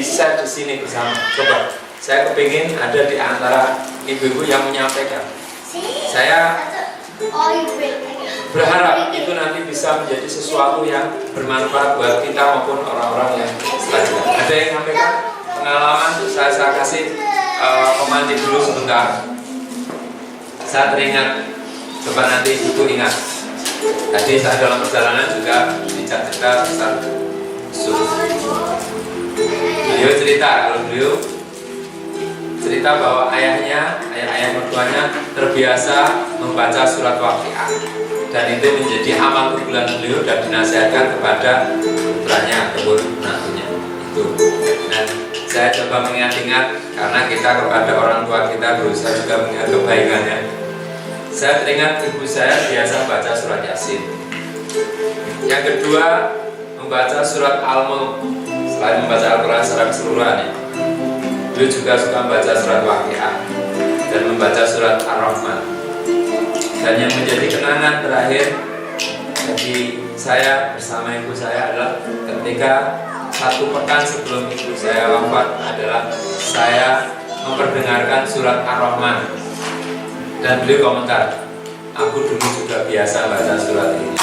share di sini bersama. Coba, saya kepingin ada di antara ibu-ibu yang menyampaikan. Saya berharap itu nanti bisa menjadi sesuatu yang bermanfaat buat kita maupun orang-orang yang selanjutnya. Ada yang menyampaikan pengalaman? Saya kasih pemantik dulu sebentar. Saya teringat, coba nanti ibu ingat. Tadi saya dalam perjalanan juga cerita Ustaz Yusuf. Beliau cerita, kalau beliau cerita bahwa ayah mertuanya terbiasa membaca surat Waqiah, dan itu menjadi amal unggulan beliau dan dinasihatkan kepada putranya ataupun menantunya itu. Dan saya coba mengingat-ingat, karena kita kepada orang tua kita berusaha juga mengingat kebaikannya. Saya teringat ibu saya biasa baca surat Yasin. Yang kedua, membaca surat Al-Mulk. Selain membaca Al-Quran secara keseluruhan ya, beliau juga suka membaca surat Waqiah dan membaca surat Ar-Rahman. Dan yang menjadi kenangan terakhir bagi saya bersama ibu saya adalah ketika 1 pekan sebelum ibu saya wafat adalah saya memperdengarkan surat Ar-Rahman, dan beliau komentar, aku dulu juga biasa baca surat ini.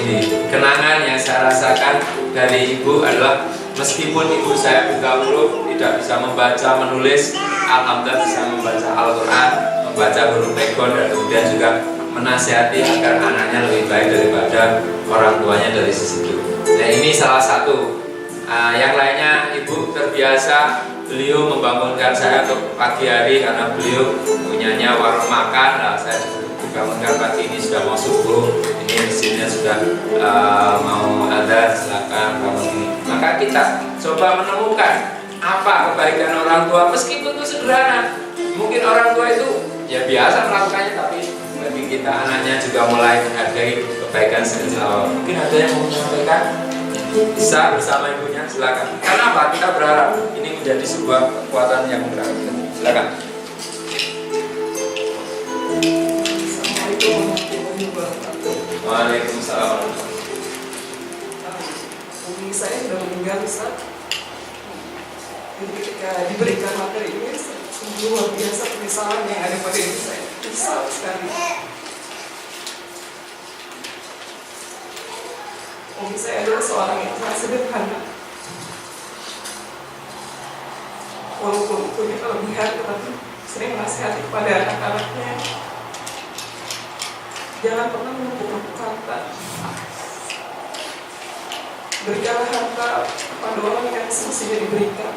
Ini kenangan yang saya rasakan dari ibu adalah meskipun ibu saya buta huruf, tidak bisa membaca menulis, alhamdulillah bisa membaca Al-Quran, membaca huruf Ekon, dan kemudian juga menasihati agar anaknya lebih baik daripada orang tuanya dari sisi itu. Dan ini salah satu. Yang lainnya ibu terbiasa beliau membangunkan saya untuk pagi hari karena beliau punyanya warung makan. Nah, saya bangunkan pagi ini sudah mau subuh, ini mesinnya sudah mau ada, silakan bangun ini. Maka kita coba menemukan apa kebaikan orang tua, meskipun itu sederhana. Mungkin orang tua itu ya biasa melakukannya, tapi bagi kita anaknya juga mulai menghargai kebaikan sekecil. Mungkin ada yang mau menyampaikan, bisa bersama ibunya, silakan. Kenapa? Kita berharap ini menjadi sebuah kekuatan yang berarti. Silakan. Waalaikumsalam. Umi saya sudah meninggal, Ustaz. Jadi ketika diberikan materi ini, sungguh luar biasa penyesalan yang ada pada diri saya. Menyesal sekali. Umi saya adalah seorang yang sangat sederhana. Walaupun punya kelebihan, tetapi sering menasihati kepada anak-anaknya. Jangan pernah menumpuk harta. Berikanlah harta kepada orang yang semestinya diberikan.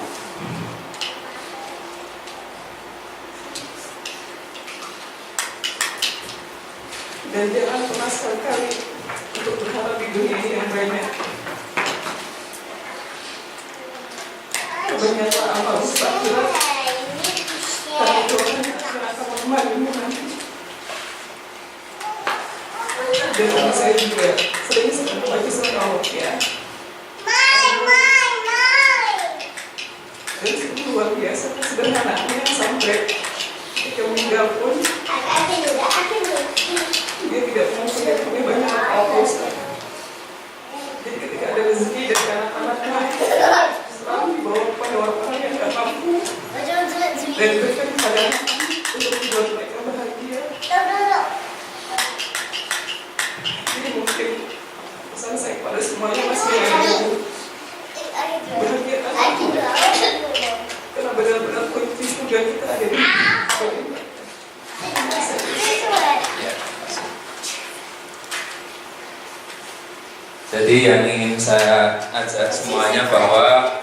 Dan jangan pernah sekali-kali untuk berharap di dunia ini yang banyak. Kebanyakan amal mustahil, karena Tuhan akan membantu nanti. Dan Umi saya juga sering membaca surat Al-Waqiah. Dan sungguh luar biasa sederhananya sampai ketika meninggal pun dia tidak mengusir punya banyak apa-apa, Ustaz. Jadi ketika ada rezeki dari anak-anaknya selalu dibawa kepada orang-orang yang tidak mampu dan diberikan kepada untuk membuat mereka bahagia. Jadi mungkin pesan saya kepada semuanya masih ada bahagiakan aku, karena benar-benar kunci surga kita ada di Jadi yang ingin saya ajak semuanya bahwa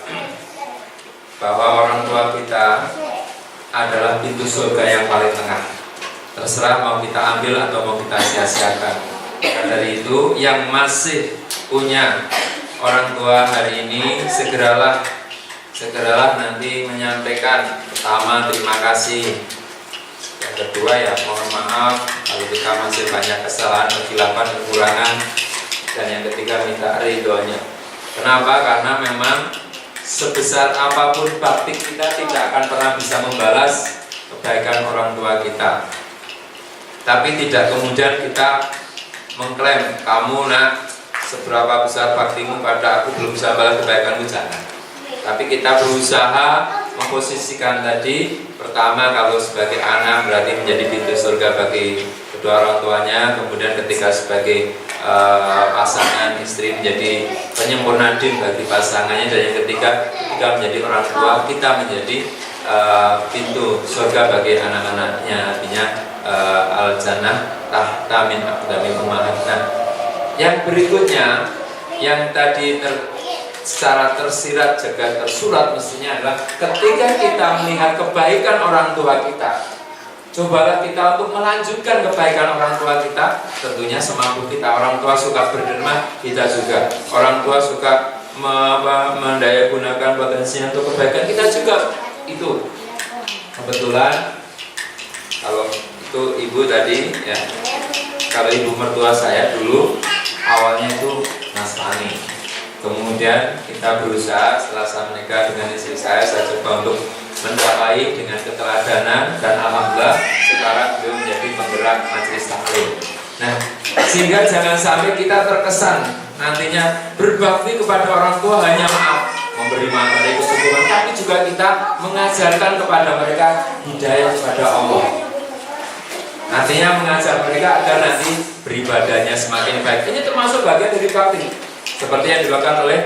orang tua kita adalah pintu surga yang paling tengah. Terserah mau kita ambil atau mau kita sia-siakan. Maka dari itu yang masih punya orang tua hari ini segeralah nanti menyampaikan pertama terima kasih. Yang kedua ya mohon maaf kalau kita masih banyak kesalahan, kesilapan, kekurangan. Dan yang ketiga minta ridhonya. Kenapa? Karena memang sebesar apapun bakti kita tidak akan pernah bisa membalas kebaikan orang tua kita. Tapi tidak kemudian kita mengklaim kamu nak seberapa besar baktimu pada aku belum bisa balas kebaikanmu, jangan. Tapi kita berusaha memposisikan tadi, pertama kalau sebagai anak berarti menjadi pintu surga bagi kedua orang tuanya, kemudian ketika sebagai pasangan istri menjadi penyempurna diri bagi pasangannya, dan yang ketiga ketika menjadi orang tua kita menjadi pintu surga bagi anak-anaknya, artinya al-jannah tahta min aqdami ummahat. Nah, Yang berikutnya, yang tadi secara tersirat juga tersurat mestinya adalah ketika kita melihat kebaikan orang tua kita, cobalah kita untuk melanjutkan kebaikan orang tua kita. Tentunya semampu kita. Orang tua suka berderma, kita juga. Orang tua suka mendayagunakan potensinya untuk kebaikan, kita juga. Itu kebetulan kalau itu ibu tadi ya, kalau ibu mertua saya dulu awalnya itu Nasrani. Kemudian kita berusaha setelah saya menikah dengan istri saya coba untuk mendapai dengan keteladanan, dan alhamdulillah sekarang beliau menjadi penggerak majelis taklim. Nah, sehingga jangan sampai kita terkesan nantinya berbakti kepada orang tua hanya maaf, memberi materi kesyukuran, tapi juga kita mengajarkan kepada mereka hidayah kepada Allah. Artinya mengajar mereka agar nanti beribadahnya semakin baik. Ini termasuk bagian dari bakti. Seperti yang dilakukan oleh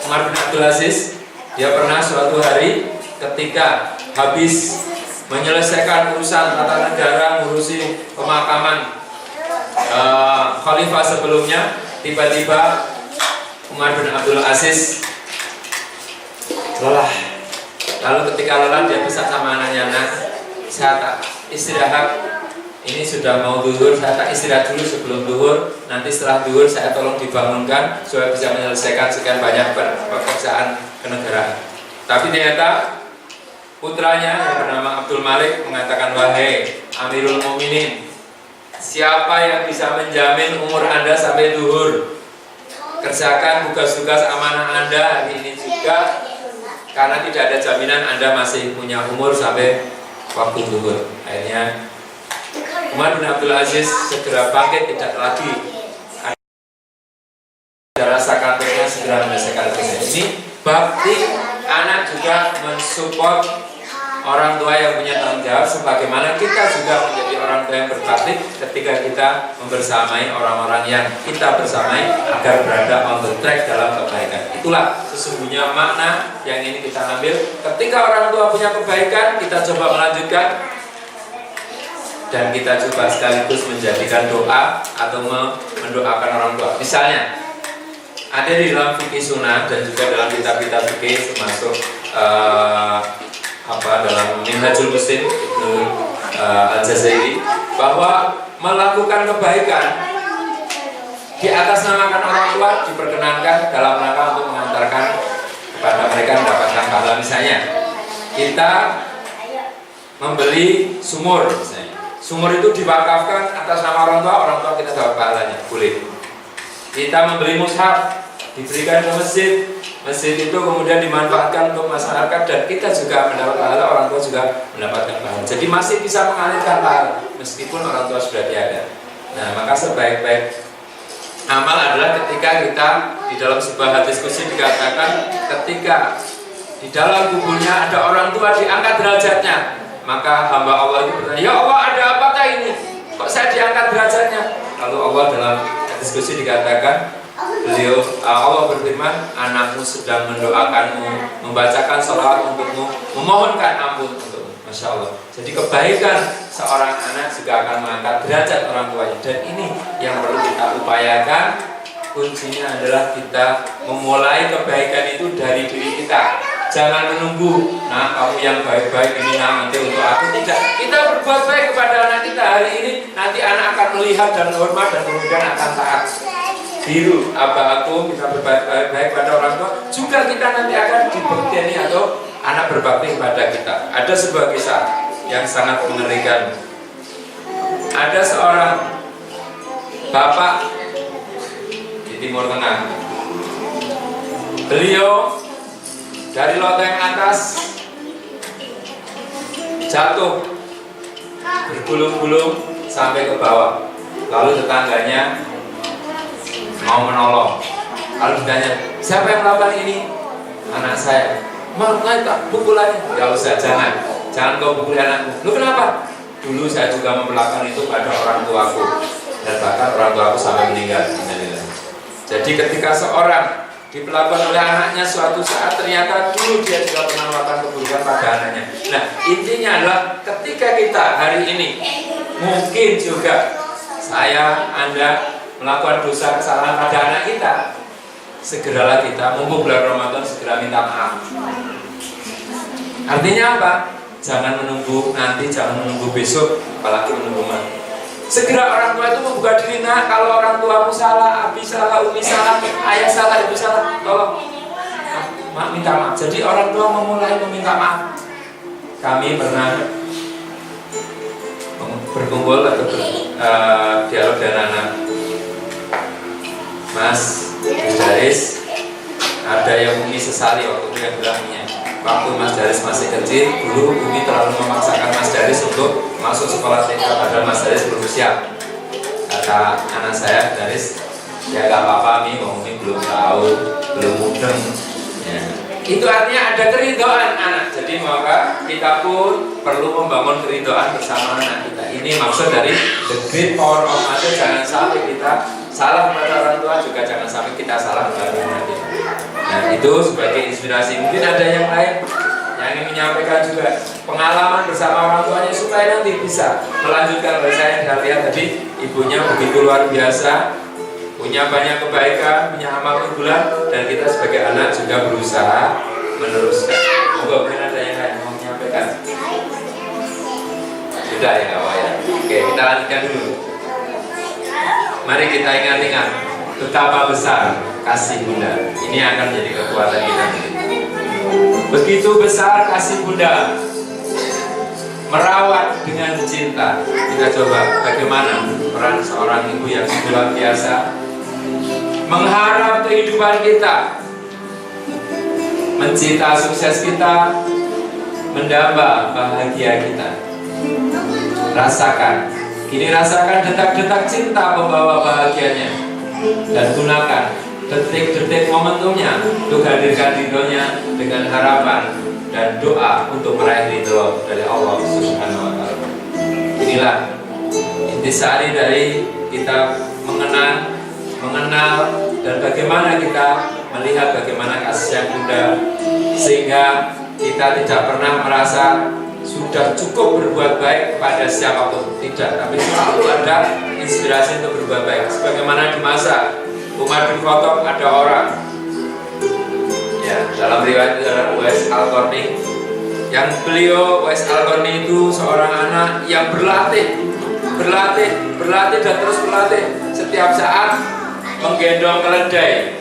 Umar bin Abdul Aziz. Dia pernah suatu hari ketika habis menyelesaikan urusan tata negara, ngurusi pemakaman khalifah sebelumnya, tiba-tiba Umar bin Abdul Aziz lelah. Lalu ketika lelah dia pesan sama anaknya, "Nak, saya tak istirahat. Ini sudah mau duhur, saya tak istirahat dulu sebelum duhur. Nanti setelah duhur saya tolong dibangunkan supaya bisa menyelesaikan sekian banyak pekerjaan kenegaraan." Tapi ternyata putranya yang bernama Abdul Malik mengatakan, "Wahai Amirul Mukminin, siapa yang bisa menjamin umur Anda sampai duhur? Kerjakan tugas-tugas amanah Anda hari ini juga, karena tidak ada jaminan Anda masih punya umur sampai waktu duhur." Akhirnya Umar bin Abdul Aziz segera bangkit, tidak lagi ada rasa kantornya, segera menyelesaikan tugasnya. Ini bakti. Anak juga mensupport orang tua yang punya tanggung jawab, sebagaimana kita juga menjadi orang tua yang berbakti ketika kita membersamai orang-orang yang kita bersamai agar berada on the track dalam kebaikan. Itulah sesungguhnya makna yang ini kita ambil. Ketika orang tua punya kebaikan, kita coba melanjutkan, dan kita coba sekaligus menjadikan doa atau mendoakan orang tua. Misalnya ada di dalam fikih sunnah dan juga dalam kitab-kitab fikih, termasuk dalam Minhajul Muslim Ibnu Al-Jazairi, bahwa melakukan kebaikan di atas namakan orang tua diperkenankan dalam rangka untuk mengantarkan kepada mereka mendapatkan pahala. Misalnya kita membeli sumur, misalnya sumur itu diwakafkan atas nama orang tua kita dapat pahalanya, boleh. Kita membeli mushaf, diberikan ke masjid, masjid itu kemudian dimanfaatkan untuk masyarakat, dan kita juga mendapat pahala, orang tua juga mendapatkan pahala. Jadi masih bisa mengalirkan pahala meskipun orang tua sudah tiada. Nah, maka sebaik-baik amal adalah ketika kita di dalam sebuah diskusi dikatakan, ketika di dalam kuburnya ada orang tua diangkat derajatnya, maka hamba Allah itu bertanya, "Ya Allah, ada apakah ini? Kok saya diangkat derajatnya?" Lalu Allah dalam diskusi dikatakan, Allah berfirman, "Anakmu sedang mendoakanmu, membacakan sholawat untukmu, memohonkan ampun untukmu." Masya Allah. Jadi kebaikan seorang anak juga akan mengangkat derajat orang tuanya, dan ini yang perlu kita upayakan. Kuncinya adalah kita memulai kebaikan itu dari diri kita. Jangan menunggu, "Nah, kamu yang baik-baik ini, nah nanti untuk aku." Tidak, kita berbuat baik kepada anak kita hari ini, nanti anak akan melihat dan hormat dan kemudian akan taat. Biru apa aku kita berbuat baik pada orang tua, juga kita nanti akan dibuktikan atau anak berbakti kepada kita. Ada sebuah kisah yang sangat mengerikan. Ada seorang bapak di Timur Tengah. Beliau dari loteng atas jatuh bergulung-gulung sampai ke bawah. Lalu tetangganya mau menolong. Lalu ditanya, "Siapa yang melakukan ini?" "Anak saya." "Mau tak pukulannya?" "Gak usah, jangan kau pukul anakku." "Lu kenapa?" "Dulu saya juga memperlakukan itu pada orang tuaku, dan bahkan orang tuaku sampai meninggal." Jadi ketika seorang diperlakukan oleh anaknya, suatu saat ternyata dulu dia juga pernah melakukan keburukan pada anaknya. Nah, intinya adalah ketika kita hari ini mungkin juga saya, Anda melakukan dosa kesalahan pada anak kita, segeralah kita, mumpung bulan Ramadan, segera minta maaf. Artinya apa? Jangan menunggu nanti, jangan menunggu besok, apalagi menunggu mati. Segera orang tua itu membuka diri. Nah, kalau orang tuamu salah, abi salah, umi salah, ayah salah, ibu salah, tolong minta maaf. Jadi orang tua memulai meminta maaf. Kami pernah berkumpul atau dialog dengan anak Mas Daris, ada yang Umi sesali waktu itu, yang bilangnya waktu Mas Daris masih kecil, dulu Umi terlalu memaksakan Mas Daris untuk masuk sekolah TK, padahal Mas Daris belum siap. Kata anak saya, Daris, ya gak apa-apa Mi, Umi belum tahu, belum mudeng ya. Itu artinya ada keridhaan anak. Jadi maka kita pun perlu membangun keridhaan bersama anak kita. Ini maksud dari the great power of mother. Jangan sampai kita salah kepada orang tua, juga jangan sampai kita salah kepada anak kita. Nah, itu sebagai inspirasi. Mungkin ada yang lain yang ingin menyampaikan juga pengalaman bersama orang tuanya supaya nanti bisa melanjutkan. Oleh saya lihat tadi ibunya begitu luar biasa, punya banyak kebaikan, punya amal unggulan, dan kita sebagai anak juga berusaha meneruskan. Monggo, mungkin ada yang lain mau menyampaikan? Sudah ya, ya. Oke, kita lanjutkan dulu. Mari kita ingat-ingat betapa besar kasih Bunda. Ini akan menjadi kekuatan kita. Begitu besar kasih Bunda, merawat dengan cinta. Kita coba bagaimana peran seorang ibu yang luar biasa mengharap kehidupan kita, mencinta sukses kita, mendamba bahagia kita. Rasakan, kini rasakan detak-detak cinta pembawa bahagianya, dan gunakan detik-detik momentumnya untuk hadirkan ridhonya dengan harapan dan doa untuk meraih ridho dari Allah Subhanahu wa Ta'ala. Inilah intisari dari kita mengenal dan bagaimana kita melihat bagaimana kasih Bunda, sehingga kita tidak pernah merasa sudah cukup berbuat baik kepada siapapun, tidak, tapi selalu ada inspirasi untuk berbuat baik. Sebagaimana di masa Umar bin Khattab ada orang, ya, dalam riwayat Uwais Al-Qarni, yang beliau Uwais Al-Qarni itu seorang anak yang berlatih dan terus berlatih, setiap saat menggendong keledai.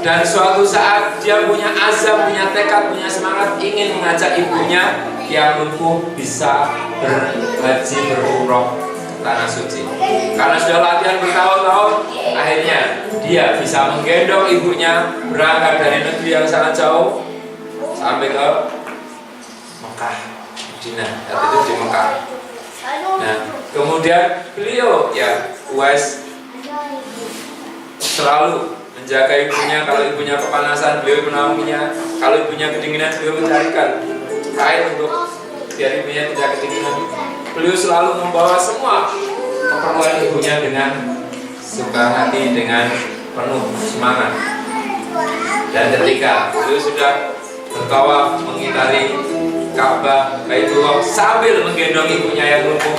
Dan suatu saat dia punya azam, punya tekad, punya semangat ingin mengajak ibunya yang lumpuh bisa berhaji berumroh ke tanah suci. Karena sudah latihan bertahun-tahun, akhirnya dia bisa menggendong ibunya berangkat dari negeri yang sangat jauh sampai ke Mekah, Madinah, waktu itu di Mekah. Nah, kemudian beliau ya Uwais selalu menjaga ibunya. Kalau ibunya kepanasan, beliau menaunginya. Kalau ibunya kedinginan, beliau mencarikan kain untuk biar ibunya tidak kedinginan. Beliau selalu membawa semua keperluan ibunya dengan suka hati, dengan penuh semangat. Dan ketika beliau sudah bertawaf mengitari Ka'bah, Baitullah, sambil menggendong ibunya yang lumpuh,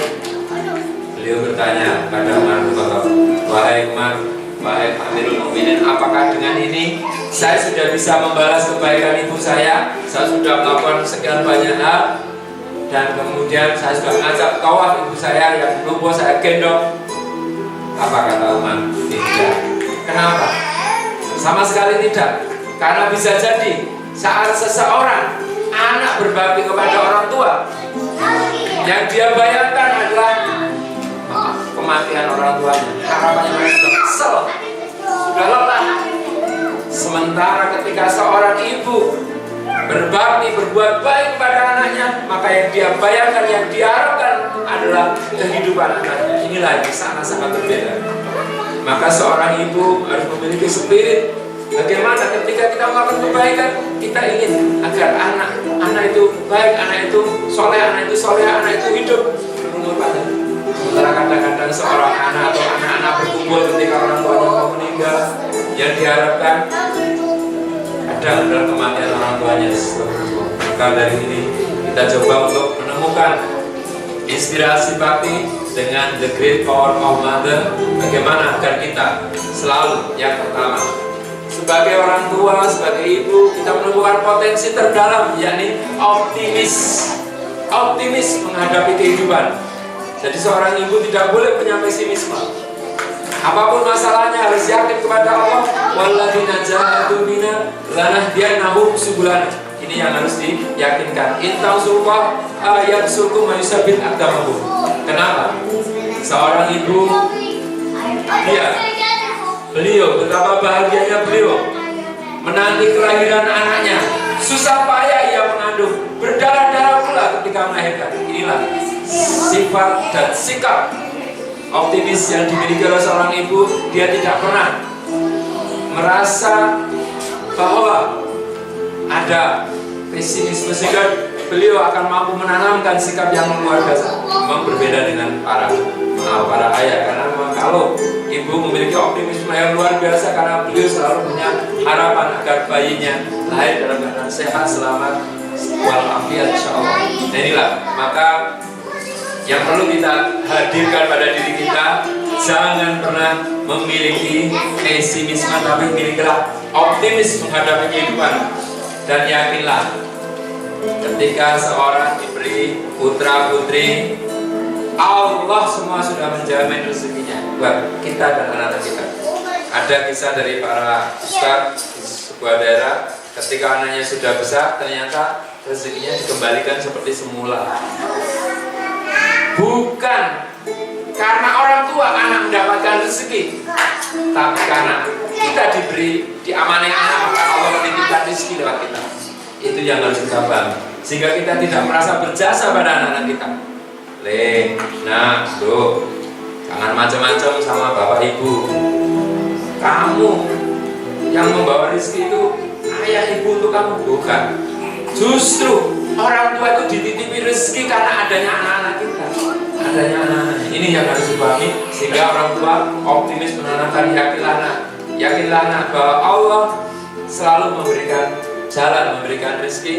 beliau bertanya pada Umar bin Khattab, wahai Umar, wahai Amirul Mukminin, apakah dengan ini saya sudah bisa membalas kebaikan ibu saya? Saya sudah melakukan sekian banyak hal, dan kemudian saya sudah mengajak tawaf ibu saya yang lumpuh, saya gendong. Apa kata Umar? Tidak. Kenapa? Sama sekali tidak. Karena bisa jadi saat seseorang anak berbakti kepada orang tua, yang dia bayangkan adalah kematian orang tuanya, harapannya mereka sudah kesel, sudah lelah. Sementara ketika seorang ibu berbakti, berbuat baik pada anaknya, maka yang dia bayangkan, yang diharapkan adalah kehidupan anaknya. Inilah yang sangat berbeda. Maka seorang ibu harus memiliki spirit bagaimana ketika kita melakukan kebaikan, kita ingin agar anak itu baik, anak itu soleh, anak itu hidup berumur panjang. Sementara kadang-kadang seorang anak atau anak-anak berkumpul ketika orang tuanya mau meninggal, yang diharapkan ada adalah kematian orang tuanya. Maka dari ini kita coba untuk menemukan inspirasi bakti dengan The Great Power of Mother. Bagaimana agar kita selalu yang pertama sebagai orang tua, sebagai ibu, kita menemukan potensi terdalam, yakni optimis menghadapi kehidupan. Jadi seorang ibu tidak boleh punya pesimisme. Apapun masalahnya harus yakin kepada Allah. Walladzina jahadu bina lanahdiyannahum subulana. Ini yang harus diyakinkan. Intang sulqah yansurkum wa yusabbit aqdamahum. Kenapa? Seorang ibu, beliau betapa bahagianya beliau menanti kelahiran anaknya. Susah payah ia mengandung, berdarah-darah pula ketika melahirkan. Inilah sifat dan sikap optimis yang dimiliki oleh seorang ibu. Dia tidak pernah merasa bahwa ada pesimisme, sehingga beliau akan mampu menanamkan sikap yang luar biasa. Memang berbeda dengan para ayah, karena memang kalau ibu memiliki optimisme yang luar biasa, karena beliau selalu punya harapan agar bayinya lahir dalam keadaan sehat, selamat, walafiat, insyaallah. Nah inilah maka yang perlu kita hadirkan pada diri kita. Jangan pernah memiliki pesimisme, tapi milikilah optimis menghadapi kehidupan. Dan yakinlah, ketika seorang diberi putra putri, Allah semua sudah menjamin rezekinya buat kita dan anak-anak kita. Ada kisah dari para ustaz di sebuah daerah, ketika anaknya sudah besar, ternyata rezekinya dikembalikan seperti semula. Bukan karena orang tua anak mendapatkan rezeki, tapi karena kita diberi, diamanai anak, maka Allah menitipkan rezeki lewat kita. Itu yang harus kita pahami, sehingga kita tidak merasa berjasa pada anak-anak kita. Nah, jangan macam-macam sama bapak ibu. Kamu yang membawa rezeki itu ayah ibu untuk kamu, bukan. Justru orang tua itu dititipi rezeki karena adanya anak-anak kita. Adanya anak-anak. Ini yang harus dipahami, sehingga orang tua optimis menanamkan yakinlah anak bahwa Allah selalu memberikan jalan, memberikan rezeki.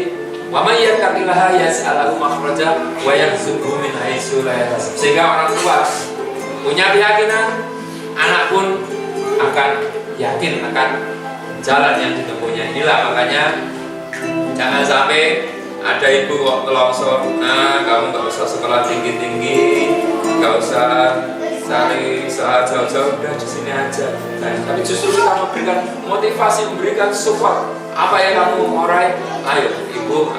Wa may yattaqillaha yaj'al lahu makhraja wa yarzuqhu min haitsu la yahtasib. Sehingga orang tua punya keyakinan, anak pun akan yakin akan jalan yang ditempuhnya. Inilah makanya jangan sampai ada ibu waktu longsor, nah kamu nggak usah sekolah tinggi-tinggi, nggak usah cari usaha jauh-jauh, udah di sini aja. Nah, tapi justru kita memberikan motivasi, memberikan support. Apa yang kamu mau raih? Ayo, ibu,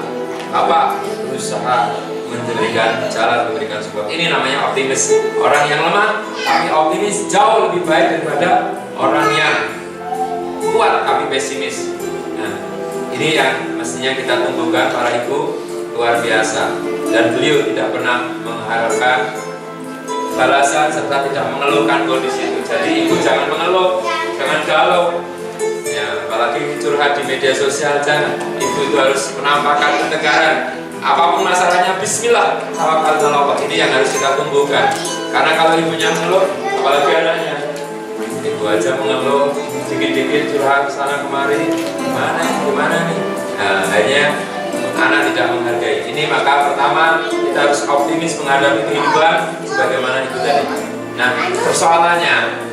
apa berusaha memberikan jalan, memberikan support. Ini namanya optimis. Orang yang lemah tapi optimis jauh lebih baik daripada orang yang kuat tapi pesimis. Nah, ini yang mestinya kita tumbuhkan para ibu, luar biasa. Dan beliau tidak pernah mengharapkan balasan serta tidak mengeluhkan kondisi itu. Jadi ibu jangan mengeluh, jangan galau. Ya, apalagi curhat di media sosial, jangan. Ibu itu harus menampakkan ketegaran. Apapun masalahnya, bismillah, tawakal ala Allah. Ini yang harus kita tumbuhkan. Karena kalau ibunya mengeluh, apalagi anaknya, ibu aja mengeluh, dikit-dikit curhat sana kemari, gimana nih? Nah, akhirnya anak tidak menghargai. Ini maka pertama kita harus optimis menghadapi kehidupan sebagaimana itu tadi. Nah, persoalannya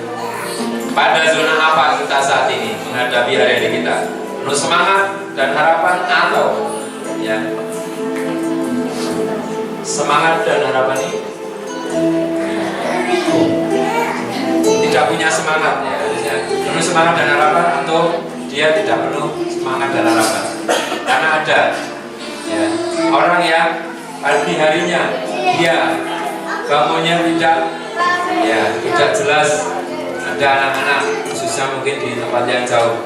pada zona apa kita saat ini menghadapi hari-hari kita? Penuh semangat dan harapan atau ya semangat dan harapan ini tidak punya semangat ya, penuh semangat dan harapan atau dia tidak penuh semangat dan harapan. Karena ada ya, orang yang hari-harinya dia bangunnya tidak jelas. Ada anak-anak khususnya mungkin di tempat yang jauh.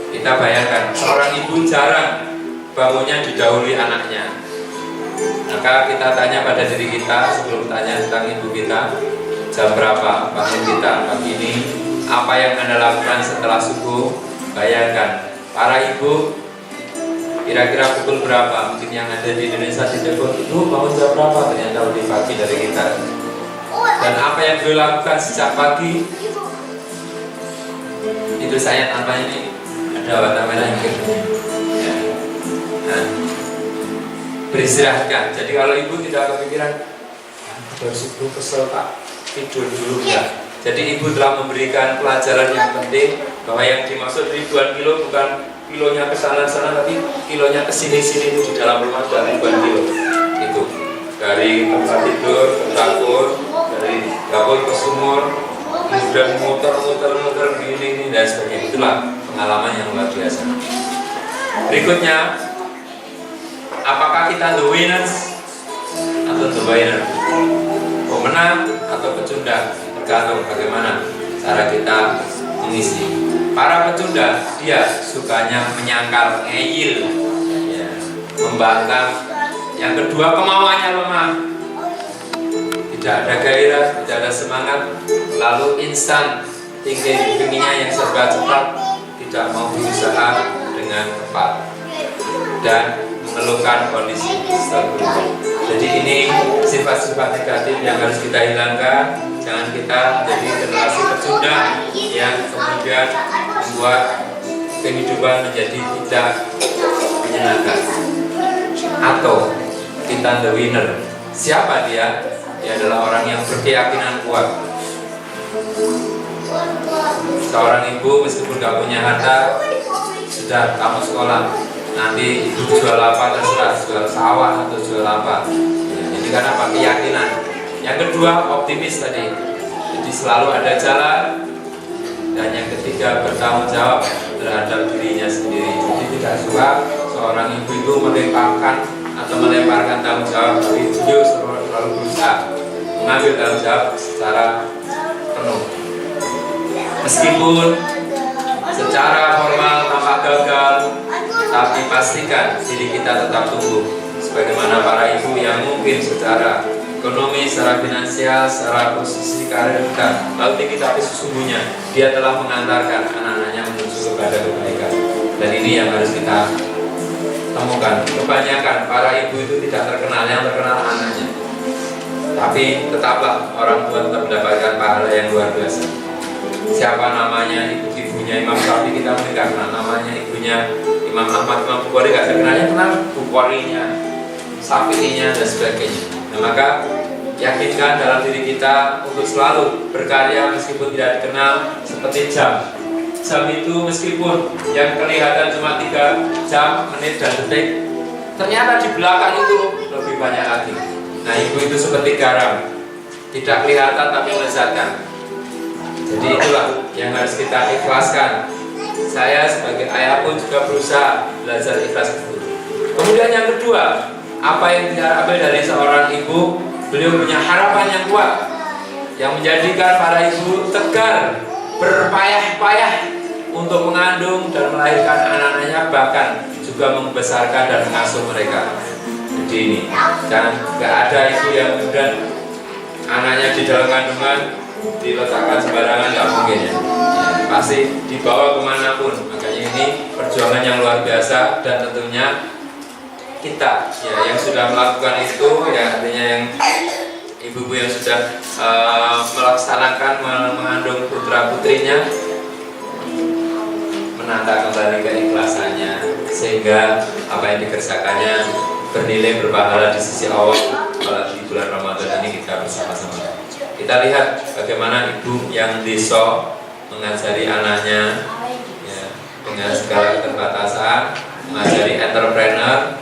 Kita bayangkan seorang ibu jarang bangunnya didahului anaknya. Maka kita tanya pada diri kita sebelum tanya tentang ibu kita, jam berapa bangun kita pagi ini? Apa yang Anda lakukan setelah subuh? Bayangkan para ibu kira-kira pukul berapa? Mungkin yang ada di Indonesia di telepon itu bangun jam berapa? Ternyata lebih pagi dari kita. Dan apa yang beliau lakukan sejak pagi? Itu saya tanpa ini ada warna merah ya. Nah, beristirahatkan. Jadi kalau ibu tidak kepikiran baru subuh kesel tak tidur dulu ya. Jadi ibu telah memberikan pelajaran yang penting bahwa yang dimaksud ribuan kilo bukan kilonya ke sana-sana, tapi kilonya ke sini-sini itu di dalam rumah sudah ribuan kilo. Itu dari tempat tidur ke dapur, dari dapur ke sumur, kemudian muter gini dan sebagainya. Itulah pengalaman yang luar biasa. Berikutnya, apakah kita the winners atau the winner? Pemenang atau pecundang? Tergantung bagaimana cara kita mengisi. Para pecundang, dia sukanya menyangkal, ngeyel, ya, membangkang. Yang kedua, kemauannya lemah, tidak ada gairah, tidak ada semangat, lalu instan, tingginya yang serba cepat, tidak mau berusaha dengan tepat, dan mengeluhkan kondisi terburuk. Jadi ini sifat-sifat negatif yang harus kita hilangkan. Jangan kita menjadi generasi pecundang yang kemudian membuat kehidupan menjadi tidak menyenangkan. Atau kita the winner. Siapa dia? Dia adalah orang yang berkeyakinan kuat. Seorang ibu meskipun gak punya harta, sudah kamu sekolah, nanti ibu jual apa terserah, jual sawah atau jual apa. Jadi karena apa? Keyakinan. Yang kedua, optimis tadi. Jadi selalu ada jalan. Dan yang ketiga, bertanggung jawab terhadap dirinya sendiri. Jadi tidak suka seorang ibu itu melemparkan atau melemparkan tanggung jawab, tapi beliau selalu berusaha mengambil tanggung jawab secara penuh. Meskipun secara formal tampak gagal, tapi pastikan diri kita tetap tumbuh. Sebagaimana para ibu yang mungkin secara ekonomi, secara finansial, secara posisi karir dan lalu tinggi, tapi sesungguhnya dia telah mengantarkan anak-anaknya menuju kepada kebaikan. Dan ini yang harus kita temukan. Kebanyakan para ibu itu tidak terkenal, yang terkenal anaknya. Tapi tetaplah orang tua tetap mendapatkan pahala yang luar biasa. Siapa namanya ibunya Imam Syafi'i kita tidak kenal, namanya ibunya Imam Ahmad, Imam Bukhari tidak terkenalnya, kenal Bukharinya, Syafi'inya dan sebagainya. Nah, maka yakinkan dalam diri kita untuk selalu berkarya meskipun tidak dikenal. Seperti jam itu meskipun yang kelihatan cuma 3 jam, menit dan detik, ternyata di belakang itu lebih banyak lagi. Nah, ibu itu seperti garam, tidak kelihatan tapi melezatkan. Jadi itulah yang harus kita ikhlaskan. Saya sebagai ayah pun juga berusaha belajar ikhlas itu. Kemudian yang kedua, apa yang kita ambil dari seorang ibu, beliau punya harapan yang kuat yang menjadikan para ibu tegar, berpayah-payah untuk mengandung dan melahirkan anak-anaknya, bahkan juga membesarkan dan mengasuh mereka. Jadi ini, jangan nggak ada ibu yang kemudian anaknya di dalam kandungan diletakkan sembarangan, nggak mungkin ya. Pasti dibawa kemanapun. Makanya ini perjuangan yang luar biasa, dan tentunya kita ya yang sudah melakukan itu, ya artinya yang ibu-ibu yang sudah melaksanakan mengandung putra putrinya, menata kembali keikhlasannya sehingga apa yang dikerjakannya bernilai berpahala di sisi Allah. Kalau di bulan Ramadan ini kita bersama-sama kita lihat bagaimana ibu yang desa mengajari anaknya ya, dengan segala keterbatasan, mengajari entrepreneur,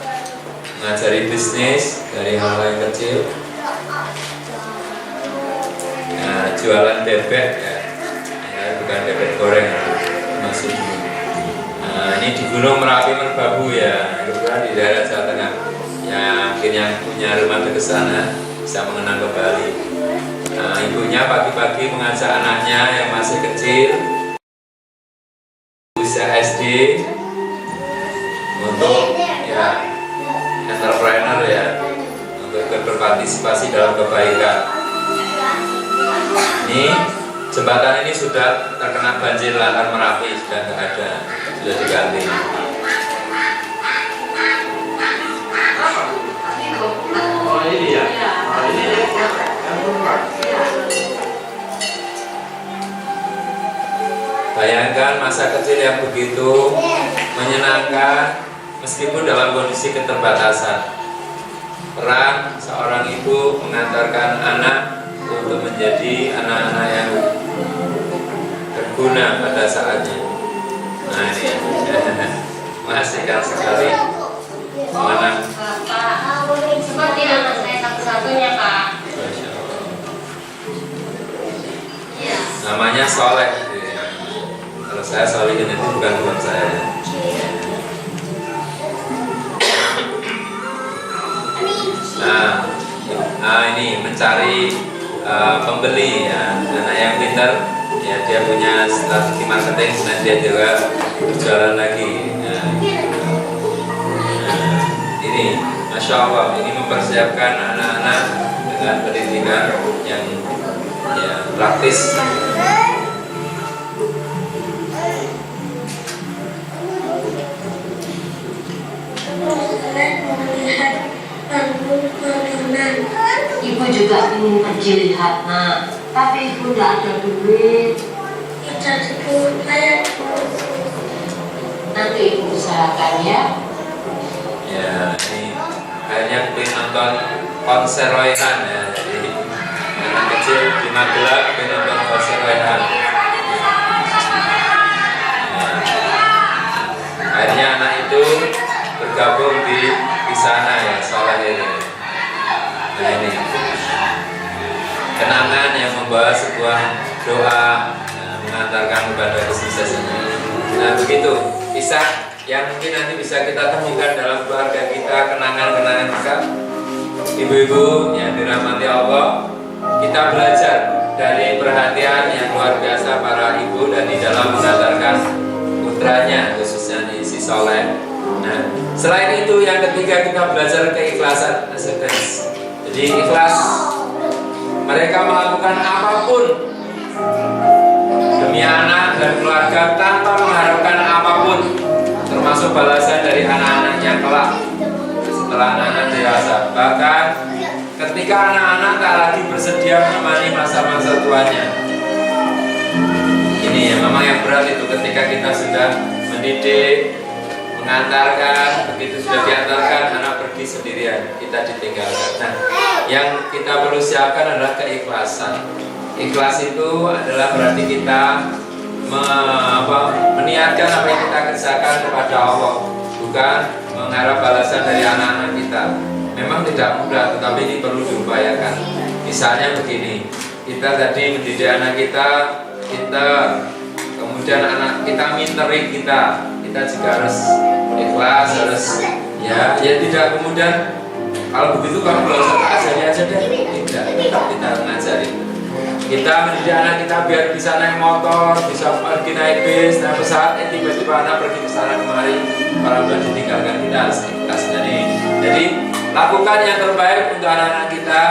mengajari bisnis dari hal-hal yang kecil, nah, jualan bebek ya, bukan bebek goreng masih. Nah, ini di Gunung Merapi Merbabu ya, kebetulan di daerah Jawa Tengah. Ya, mungkin yang punya rumah ke sana bisa mengenang kembali. Nah, ibunya pagi-pagi mengajak anaknya yang masih kecil, usia SD, untuk ya entrepreneur ya, untuk berpartisipasi dalam kebaikan. Ini jembatan ini sudah terkena banjir lahar Merapi, sudah tidak ada, sudah diganti. Oh ini ya, ini ya. Bayangkan masa kecil yang begitu menyenangkan meskipun dalam kondisi keterbatasan. peran seorang ibu mengantarkan anak untuk menjadi anak-anak yang berguna pada saatnya. Nah ini mengasihkan sekali. Mana? Seperti anak saya satu-satunya, Pak. Masya Allah. Namanya Soleh. Kalau saya Solihin itu bukan teman saya. Nah ini mencari pembeli ya, anak yang pintar ya, dia punya strategi marketing, nah dia juga berjualan lagi. Ini Masya Allah, ini mempersiapkan anak-anak dengan pendidikan yang ya, praktis. Ibu juga ingin pergi lihat, Nak, tapi ibu tidak ada duit. Nanti ibu usahakan ya. Ya, ini kayaknya pengen nonton konser Waihan ya. Jadi anak kecil di Magelang pengen nonton konser Waihan. Akhirnya anak itu bergabung di sana ya, Soleh ini. Nah ini kenangan yang membawa sebuah doa mengantarkan kepada kesuksesannya. Nah begitu kisah yang mungkin nanti bisa kita temukan dalam keluarga kita, kenangan-kenangan kita. Ibu-ibu yang dirahmati Allah, kita belajar dari perhatian yang luar biasa para ibu dan di dalam mengantarkan putranya, khususnya di si Soleh. Nah, selain itu yang ketiga kita belajar keikhlasan, acceptance. Jadi ikhlas, mereka melakukan apapun demi anak dan keluarga tanpa mengharapkan apapun, termasuk balasan dari anak-anaknya kelak setelah anak-anak dewasa. Bahkan ketika anak-anak tak lagi bersedia menemani masa-masa tuanya. Ini ya memang yang berat itu, ketika kita sudah mendidik, mengantarkan, begitu sudah diantarkan anak pergi sendirian, kita ditinggalkan. Nah, yang kita perlu siapkan adalah keikhlasan. Ikhlas itu adalah berarti kita meniatkan apa yang kita kerjakan kepada Allah, bukan mengharap balasan dari anak-anak kita. Memang tidak mudah, tetapi ini perlu diupayakan. Misalnya begini, kita tadi mendidik anak kita kemudian anak kita minteri kita juga harus ikhlas, harus ya tidak kemudian kalau begitu kamu gak usah ajari aja deh, tidak, tetap kita ngajari. Kita mendidik anak kita biar bisa naik motor, bisa pergi naik bis, naik pesawat, tiba-tiba anak pergi ke sana kemari, orang tua ditinggalkan, kita harus ikhlas. Jadi lakukan yang terbaik untuk anak-anak kita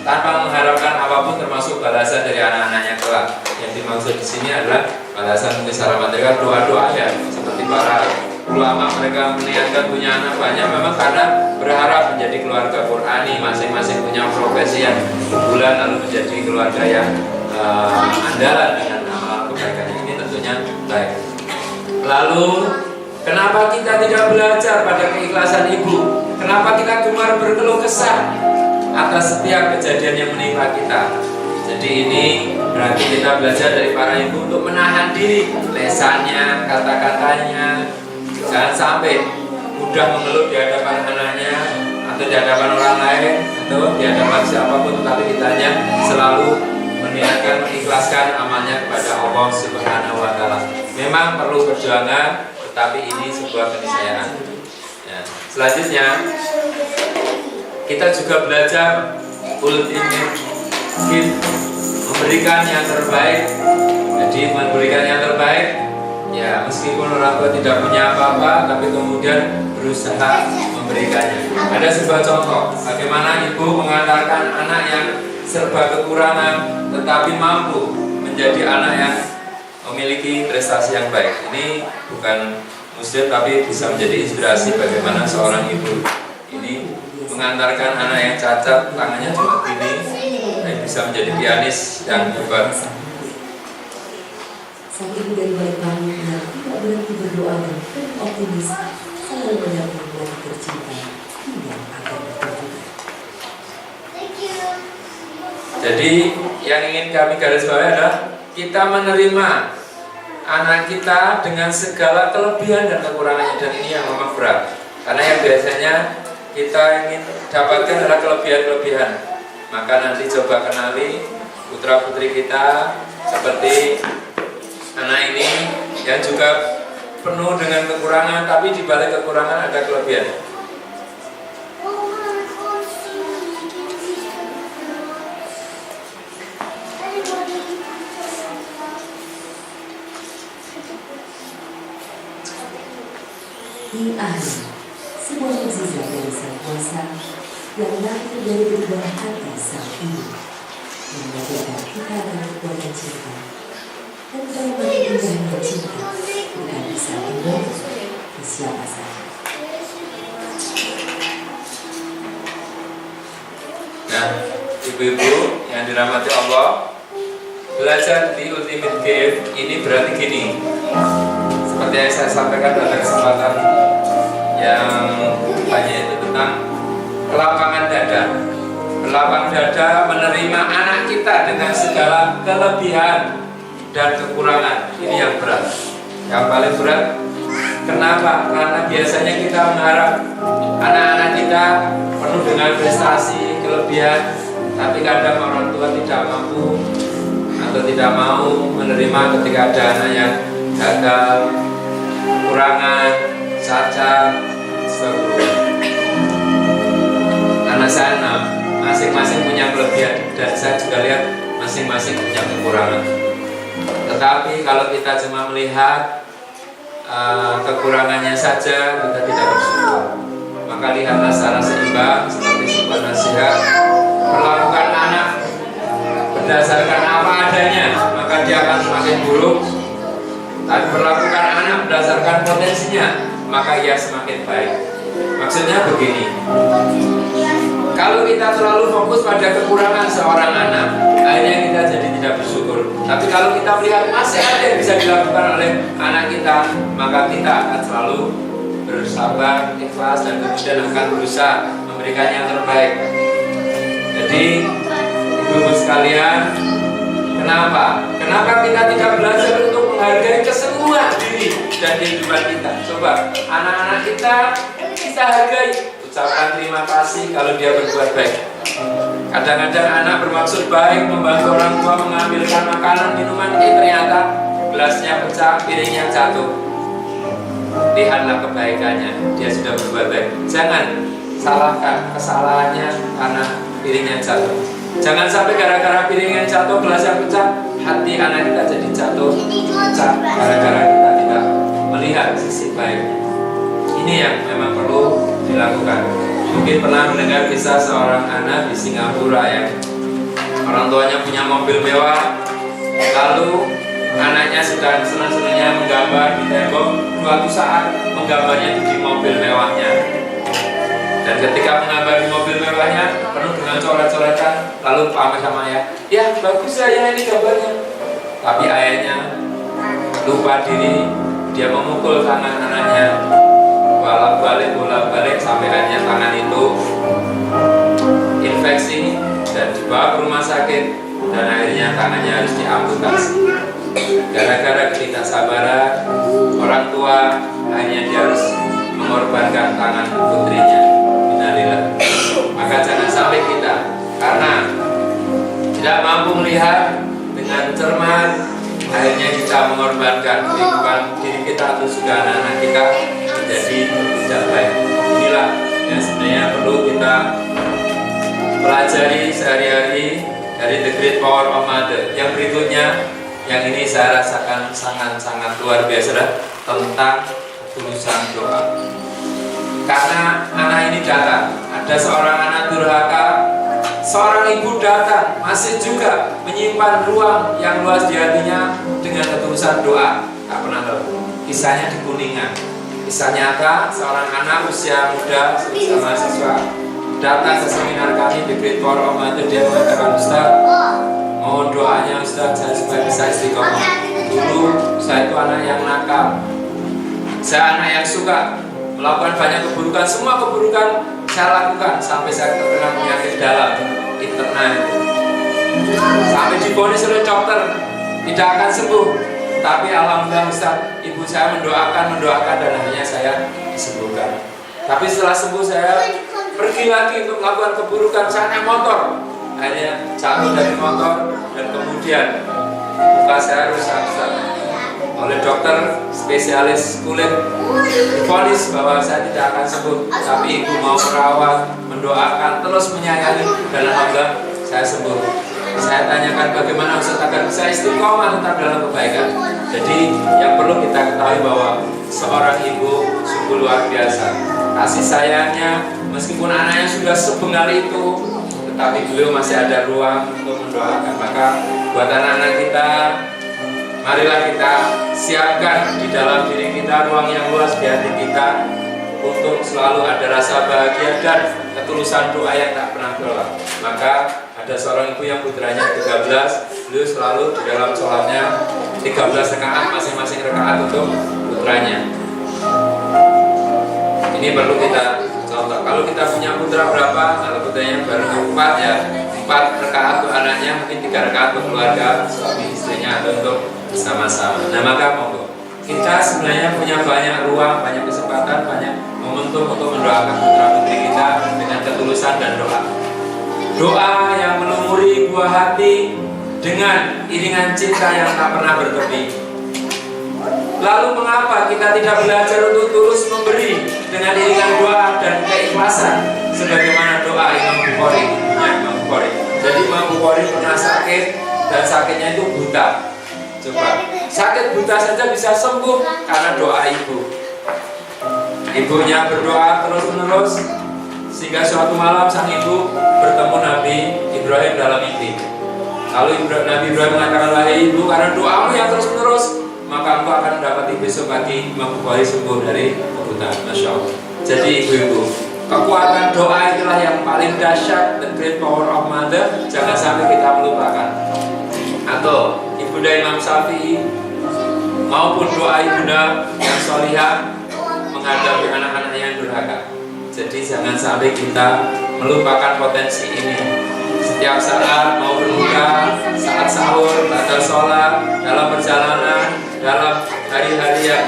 tanpa mengharapkan apapun, termasuk balasan dari anak-anaknya kelak. Yang dimaksud di sini adalah balasan mungkin secara material, doa-doa ya, seperti para ulama, mereka meniatkan punya anak banyak memang karena berharap menjadi keluarga Qur'ani, masing-masing punya profesi yang unggulan, lalu menjadi keluarga yang andalan dengan amal kebaikan ini tentunya baik. Lalu kenapa kita tidak belajar pada keikhlasan ibu? Kenapa kita cuma berkeluh kesah atas setiap kejadian yang menimpa kita? Jadi ini berarti kita belajar dari para ibu untuk menahan diri, lesannya, kata-katanya. Jangan sampai mudah mengeluh di hadapan anaknya atau di hadapan orang lain atau di hadapan siapapun, tetapi kitanya selalu meniatkan, mengikhlaskan amalnya kepada Allah Subhanahu wa Ta'ala. Memang perlu perjuangan, tetapi ini sebuah keniscayaan. Ya. Selanjutnya kita juga belajar memberikan yang terbaik. Jadi memberikan yang terbaik ya, meskipun orang tua tidak punya apa-apa, tapi kemudian berusaha memberikannya. Ada sebuah contoh bagaimana ibu mengantarkan anak yang serba kekurangan tetapi mampu menjadi anak yang memiliki prestasi yang baik. Ini bukan muslim tapi bisa menjadi inspirasi bagaimana seorang ibu ini mengantarkan anak yang cacat, tangannya cuma gini, bisa menjadi pianis yang hebat. Sang ibu dari balik panggung tidak berhenti berdoa dan optimis selalu mendampingi keluarga tercinta hingga akhir hidup. Jadi yang ingin kami garis bawahi adalah kita menerima anak kita dengan segala kelebihan dan kekurangannya, dan ini yang memang berat. Karena yang biasanya kita ingin dapatkan adalah kelebihan-kelebihan. Maka nanti coba kenali putra putri kita seperti anak ini yang juga penuh dengan kekurangan, tapi di balik kekurangan ada kelebihan. Di akhir, sebuah mukjizat dari Sang Kuasa yang lahir dari kedua hati Sang Ibu, yang mengajarkan kita akan kekuatan cinta dan betapa indahnya cinta bukan bisa dibawa ke siapa saja. Nah, ibu-ibu yang dirahmati Allah, belajar di Ultimate Gift ini berarti gini. Seperti yang saya sampaikan pada kesempatan yang banyak itu tentang kelapangan dada. Kelapang dada menerima anak kita dengan segala kelebihan dan kekurangan. Ini yang berat. Yang paling berat. Kenapa? Karena biasanya kita mengharap anak-anak kita penuh dengan prestasi, kelebihan, tapi kadang orang tua tidak mampu atau tidak mau menerima ketika ada anak yang gagal, kekurangan, cacat, sebagainya. Anak saya 6, masing-masing punya kelebihan, dan saya juga lihat masing-masing punya kekurangan. Tetapi kalau kita cuma melihat kekurangannya saja, kita tidak bersyukur. Maka lihatlah secara seimbang, seperti sebuah nasihat. Perlakukan anak berdasarkan apa adanya, maka dia akan semakin buruk. Dan perlakukan anak berdasarkan potensinya, maka ia semakin baik. Maksudnya begini, kalau kita terlalu fokus pada kekurangan seorang anak, akhirnya kita jadi tidak bersyukur. Tapi kalau kita melihat masih ada yang bisa dilakukan oleh anak kita, maka kita akan selalu bersabar, ikhlas, dan kemudian akan berusaha memberikan yang terbaik. Jadi, ibu-ibu sekalian, kenapa kita tidak belajar untuk menghargai kesembuhan diri dan kehidupan kita? Coba, anak-anak kita hargai, ucapkan terima kasih kalau dia berbuat baik. Kadang-kadang anak bermaksud baik, membantu orang tua mengambilkan makanan, minuman, ternyata gelasnya pecah, piringnya jatuh. Lihatlah kebaikannya, dia sudah berbuat baik. Jangan salahkan kesalahannya karena piringnya jatuh. Jangan sampai gara-gara piringnya jatuh, gelasnya pecah, hati anak kita jadi jatuh, pecah, gara-gara kita tidak melihat sisi baiknya. Ini yang memang perlu dilakukan. Mungkin pernah mendengar kisah seorang anak di Singapura yang orang tuanya punya mobil mewah, lalu anaknya sedang senang-senangnya menggambar di tembok. Suatu saat menggambarnya di mobil mewahnya, dan ketika menggambar di mobil mewahnya penuh dengan coret-coretan, lalu pamer sama ayah, ya bagus ya ini gambarnya. Tapi ayahnya lupa diri, dia memukul tangan anaknya, bolak-balik sampai akhirnya tangan itu infeksi dan dibawa ke rumah sakit, dan akhirnya tangannya harus diamputasi. Gara-gara ketidaksabaran orang tua, akhirnya dia harus mengorbankan tangan putrinya. Innalillah. Maka jangan sampai kita karena tidak mampu melihat dengan cermat, akhirnya kita mengorbankan kehidupan diri kita atau juga anak-anak kita menjadi tidak baik. Inilah yang sebenarnya perlu kita pelajari sehari-hari dari The Great Power of Mother. Yang berikutnya, yang ini saya rasakan sangat-sangat luar biasa, tentang ketulusan doa. Karena anak ini datang, ada seorang anak durhaka, seorang ibu datang, masih juga menyimpan ruang yang luas di hatinya dengan ketulusan doa. Tak pernah tahu. Kisahnya di Kuningan. Kisah nyata, seorang anak usia muda, usia mahasiswa, datang ke seminar kami di Great Power of Mother. Dia mengatakan, Ustaz, mohon doanya Ustaz, saya supaya bisa istiqomah. Dulu saya itu anak yang nakal, saya anak yang suka melakukan banyak keburukan. Semua keburukan saya lakukan sampai saya terkena penyakit dalam internal itu. Sampai divonis oleh dokter tidak akan sembuh. Tapi alhamdulillah Ustaz, ibu saya mendoakan dan akhirnya saya disembuhkan. Tapi setelah sembuh saya pergi lagi untuk melakukan keburukan, saya naik motor. Akhirnya jatuh dari motor dan kemudian muka saya rusak oleh dokter spesialis kulit. Divonis bahwa saya tidak akan sembuh, tapi ibu mau merawat, mendoakan, terus menyayangi, dan alhamdulillah saya sembuh. Saya tanyakan bagaimana Ustaz agar bisa istiqomah tetap dalam kebaikan. Jadi yang perlu kita ketahui bahwa seorang ibu sungguh luar biasa. Kasih sayangnya meskipun anaknya sudah sebengal itu, tetapi beliau masih ada ruang untuk mendoakan. Maka buat anak-anak kita, marilah kita siapkan di dalam diri kita ruang yang luas di hati kita untuk selalu ada rasa bahagia dan ketulusan doa yang tak pernah tolak. Maka ada seorang ibu yang putranya 13, beliau selalu di dalam sholatnya 13 rakaat, masing-masing rakaat untuk putranya. Ini perlu kita contoh. Kalau kita punya putra berapa? Kalau putranya baru 4 ya, 4 rakaat untuk anaknya, mungkin 3 rakaat untuk keluarga, suami istrinya atau untuk bersama-sama. Nah maka monggo, kita sebenarnya punya banyak ruang, banyak kesempatan, banyak momentum untuk mendoakan putra-putri kita dengan ketulusan dan doa. Doa yang melumuri buah hati dengan iringan cinta yang tak pernah bertepi. Lalu mengapa kita tidak belajar untuk tulus memberi dengan iringan doa dan keikhlasan sebagaimana doa Imam Bukhari. Jadi Imam Bukhari pernah sakit dan sakitnya itu buta. Coba, sakit buta saja bisa sembuh karena doa ibu. Ibunya berdoa terus-menerus sehingga suatu malam sang ibu bertemu Nabi Ibrahim dalam mimpi. Lalu Nabi Ibrahim mengatakan, wahai ibu, karena doamu yang terus-menerus, maka engkau akan mendapati besok pagi Imam Bukhari sembuh dari kebutaan. Masya Allah. Jadi ibu-ibu, kekuatan doa itulah yang paling dahsyat, the great power of mother. Jangan sampai kita melupakan. Atau ibunda Imam Syafi'i maupun doa ibunda yang solihah menghadapi anak-anaknya yang durhaka. Jadi jangan sampai kita melupakan potensi ini. Setiap saat mau berbuka, saat sahur, batal sholat, dalam perjalanan, dalam hari-hari yang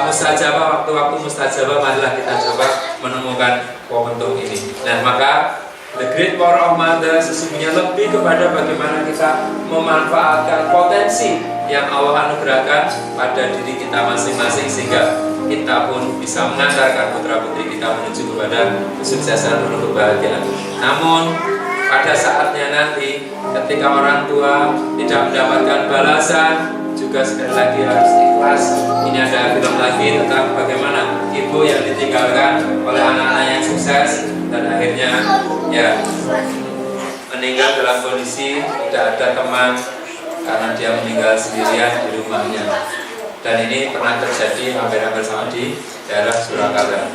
mustajabah, waktu-waktu mustajabah, marilah kita coba menemukan momentum ini. Nah maka the great power of mother sesungguhnya lebih kepada bagaimana kita memanfaatkan potensi yang Allah anugerahkan pada diri kita masing-masing sehingga kita pun bisa mengantarkan putra-putri kita menuju kepada kesuksesan dan kebahagiaan. Namun pada saatnya nanti ketika orang tua tidak mendapatkan balasan, juga sekali lagi harus ikhlas. Ini ada film lagi tentang bagaimana ibu yang ditinggalkan oleh anak-anak yang sukses dan akhirnya ya meninggal dalam kondisi tidak ada teman karena dia meninggal sendirian di rumahnya. Dan ini pernah terjadi hampir-hampir sama di daerah Surakarta.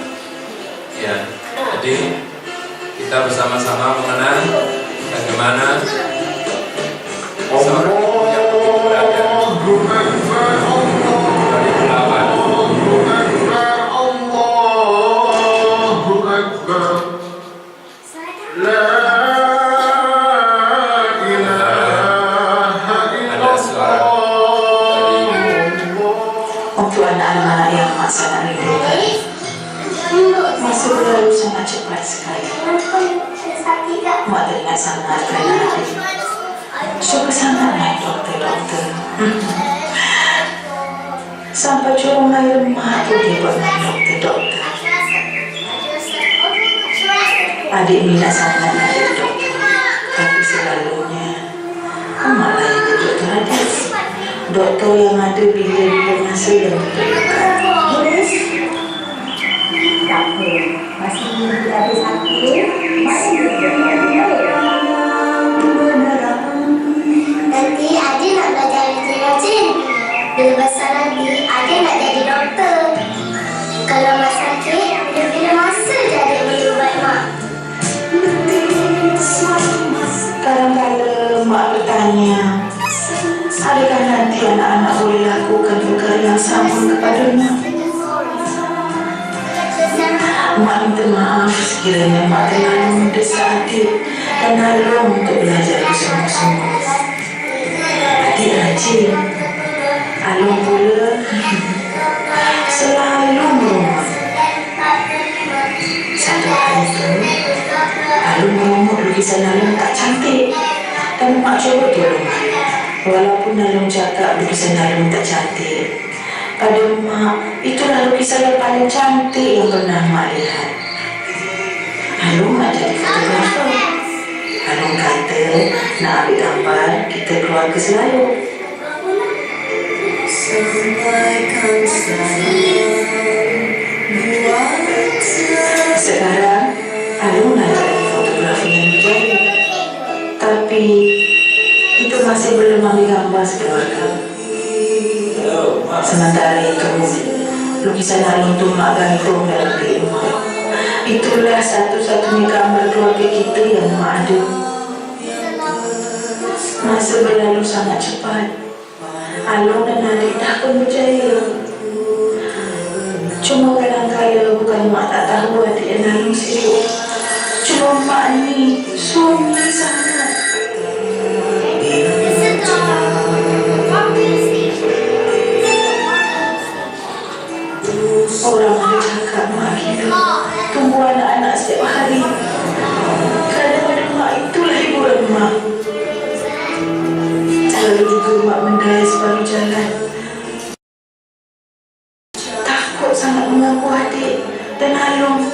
Ya, jadi kita bersama-sama mengenang bagaimana seorang ibu yang begitu berada 2008. Ada suara untuk anak-anak yang masa rindu masih berlalu sangat cepat sekali. Mak teringat sangat kerana hati suka sangat naik dokter. Sampai curung air mak pun dia buat naik dokter. Adik minat sangat naik dokter, tapi selalunya mak lah yang dokter adik. Dokter yang ada bila dia masa yang diperlukan. Tak apa, masih belum habis sakit, masih berjaya. Nanti adik nak belajar rajin-rajin. Bila besar lagi, adik nak jadi doktor. Kalau mak sakit, bila masa je adik boleh ubat mak. Kadang-kadang mak bertanya, adakah nanti anak-anak boleh lakukan perkara yang sama kepada mak? Mak minta maaf sekiranya mak terlalu mendesak adik dan Alung untuk belajar bersungguh-sungguh. Adik rajin, Alung pula selalu merumah. Satu hari itu, Alung merumah lukisan Alung tak cantik dan mak coba tolong. Walaupun Alung cakap lukisan Alung tak cantik, pada mak, itulah lukisan yang paling cantik yang pernah mak lihat. Alung nak jadi fotografer. Alung kata nak ambil gambar kita keluarga selalu. Sekarang Alung nak jadi fotografer yang berjaya, tapi itu masih belum ambil gambar sekeluarga. Sementara itu, lukisan Alung tu mak gantung dalam bilik mak. Itulah satu-satunya gambar keluarga kita yang mak ada. Masa berlalu sangat cepat. Alung dan adik dah pun berjaya. Cuma kadang-kadang bukan mak tak tahu adik dan Alung sibuk. Cuma mak ni suami sangat. Orang ada cakap mak kita tunggu anak-anak setiap hari. Kadang-kadang mak itulah hiburan mak. Lalu juga mak mendaya separuh jalan. Takut sangat mengaku adik dan Alung.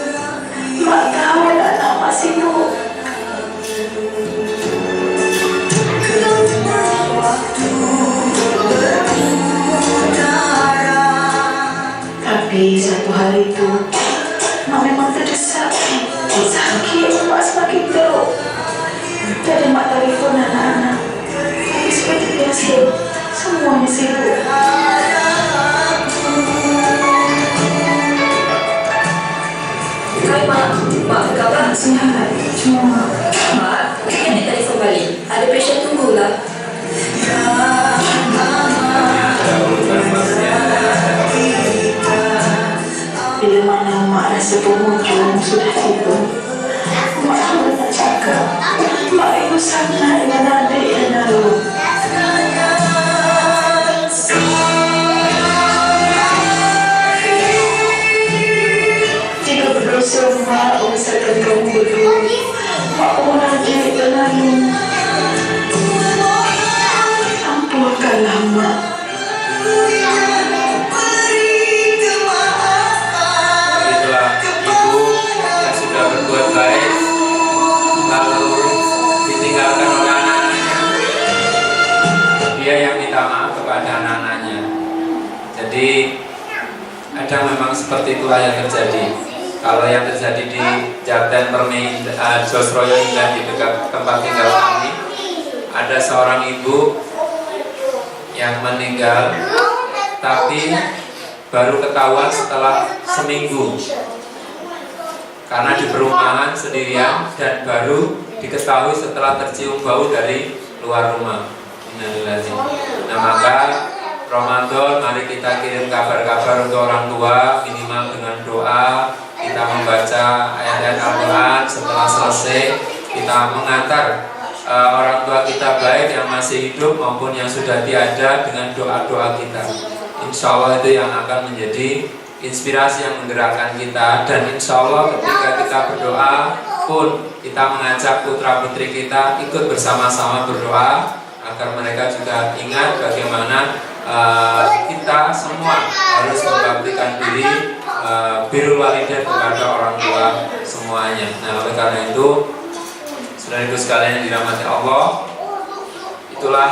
Mak tahu anak-anak mak sibuk. Tapi satu hari itu, mak memang terdesak. Sakit, mak semakin teruk. Jadi mak telefon anak-anak. Tapi seperti biasa, semuanya sibuk. Hai mak, mak apa khabar? Sihat, cuma Mak, kenapa ni telefon balik? Ada pasien tunggulah. bila mana mak rasa penghujung sudah tiba, mak cuma nak cakap, mak rindu sangat dengan adik dan Alung. Jika berdosa mak membesarkan kamu berdua, mak mohon adik dan Alung, ampunkanlah mak. Berbuat baik lalu ditinggalkan oleh anak-anaknya, dia yang minta maaf kepada anak-anaknya. Jadi kadang memang seperti itulah yang terjadi. Kalau yang terjadi di Jaten Permi Josroyo Indah di dekat tempat tinggal kami, ada seorang ibu yang meninggal, tapi baru ketahuan setelah seminggu. Karena di perumahan sendirian dan baru diketahui setelah tercium bau dari luar rumah. Nah, maka Ramadan mari kita kirim kabar-kabar untuk orang tua, minimal dengan doa. Kita membaca ayat-ayat Al-Quran. Setelah selesai kita mengantar orang tua kita, baik yang masih hidup maupun yang sudah tiada, dengan doa-doa kita. Insya Allah itu yang akan menjadi inspirasi yang menggerakkan kita. Dan insya Allah ketika kita berdoa pun kita mengajak putra putri kita ikut bersama-sama berdoa, agar mereka juga ingat bagaimana kita semua harus mengabdikan diri birrul walidain kepada orang tua semuanya. Nah, oleh karena itu saudara-saudariku sekalian yang dirahmati Allah, itulah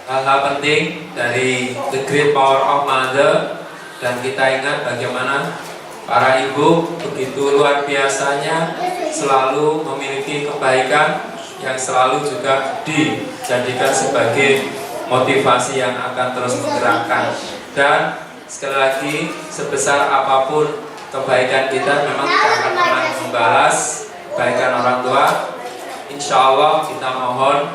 hal-hal penting dari The Great Power of Mother. Dan kita ingat bagaimana para ibu begitu luar biasanya selalu memiliki kebaikan yang selalu juga dijadikan sebagai motivasi yang akan terus menggerakkan. Dan sekali lagi, sebesar apapun kebaikan kita, memang kita akan pernah membalas kebaikan orang tua. Insya Allah kita mohon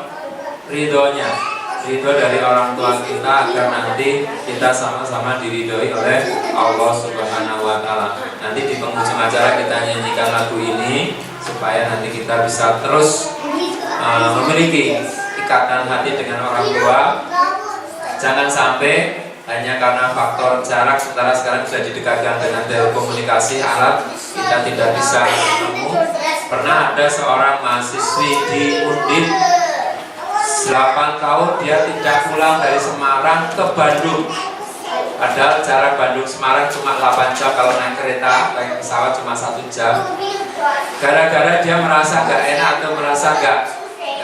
ridhonya, ridho dari orang tua kita, agar nanti kita sama-sama diridhoi oleh Allah Subhanahu wa Ta'ala. Nanti di penghujung acara kita nyanyikan lagu ini supaya nanti kita bisa terus memiliki ikatan hati dengan orang tua. Jangan sampai hanya karena faktor jarak, sementara sekarang sudah didekatkan dengan telekomunikasi alat, kita tidak bisa bertemu. Pernah ada seorang mahasiswi di Undip 8 tahun dia tidak pulang dari Semarang ke Bandung. Padahal jarak Bandung Semarang cuma 8 jam, kalau naik kereta, naik pesawat cuma 1 jam. Gara-gara dia merasa gak enak atau merasa gak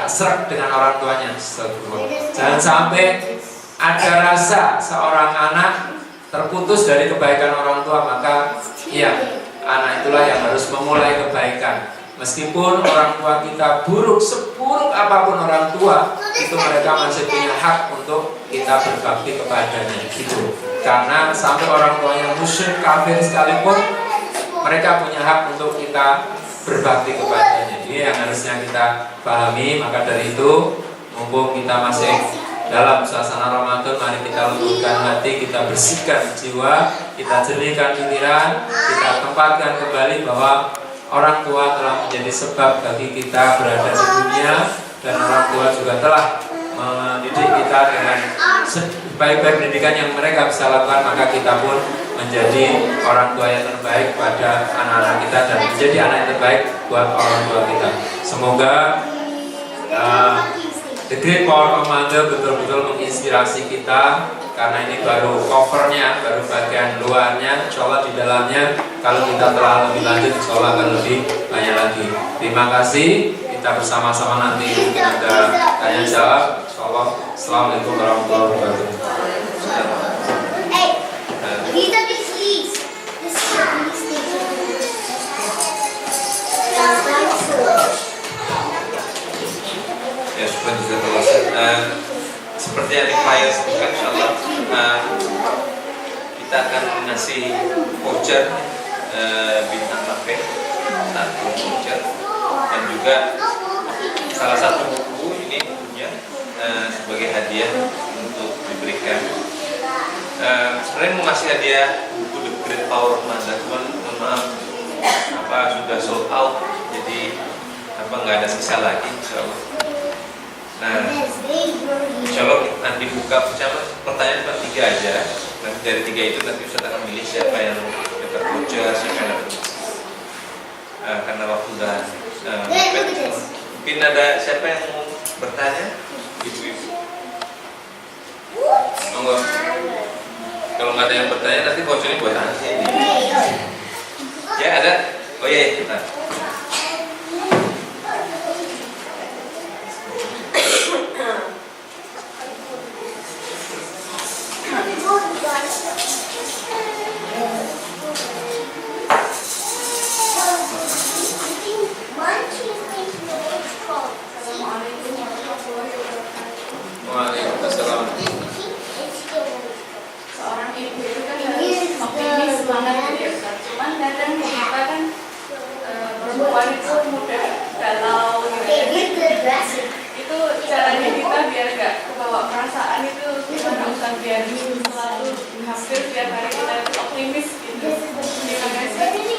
sreg dengan orang tuanya. Jangan sampai ada rasa seorang anak terputus dari kebaikan orang tua, maka iya, anak itulah yang harus memulai kebaikan. Meskipun orang tua kita buruk, seburuk apapun orang tua, itu mereka masih punya hak untuk kita berbakti kepadanya. Gitu. Karena sampai orang tuanya musyrik, kafir sekalipun, mereka punya hak untuk kita berbakti kepadanya. Ini yang harusnya kita pahami. Maka dari itu, mumpung kita masih dalam suasana Ramadan, mari kita lembutkan hati, kita bersihkan jiwa, kita jernihkan pikiran, kita tempatkan kembali bahwa orang tua telah menjadi sebab bagi kita berada di dunia, dan orang tua juga telah mendidik kita dengan baik-baik pendidikan yang mereka bisa lakukan. Maka kita pun menjadi orang tua yang terbaik pada anak-anak kita dan menjadi anak yang terbaik buat orang tua kita. Semoga The Great Power of Mother betul-betul menginspirasi kita, karena ini baru covernya, baru bagian luarnya. Insya Allah di dalamnya, kalau kita telah lebih lanjut, insya Allah akan lebih banyak lagi. Terima kasih. Kita bersama-sama nanti mungkin ada tanya jawab. Insya Allah. Assalamualaikum warahmatullahi wabarakatuh. Ya, syukur juga terus. Seperti yang Pak sebutkan, insya Allah kita akan ngasih voucher bintang kafe, 1 voucher, dan juga salah satu buku ini punya sebagai hadiah untuk diberikan. Sebenarnya mau ngasih hadiah buku The Great Power of Mother, cuman mohon maaf sudah sold out, jadi nggak ada sisa lagi, insya Allah. Nah, insya Allah nanti buka pertanyaan cuma 3 aja. Nanti dari 3 itu nanti Ustaz akan milih siapa yang dapat voucher, siapa yang dapat. Karena waktu udah mungkin ada siapa yang mau bertanya? Ibu-ibu. Monggo. Kalau nggak ada yang bertanya, nanti vouchernya buat nanti. Ya ada. Oh iya, kita. Waalaikumsalam. Seorang ibu itu kan harus optimis banget ya, cuman kadang kita kan perempuan itu mudah galau gitu. Itu caranya kita biar gak kebawa perasaan itu gimana Ustaz, biar selalu hampir setiap hari kita itu optimis gitu. Terima kasih.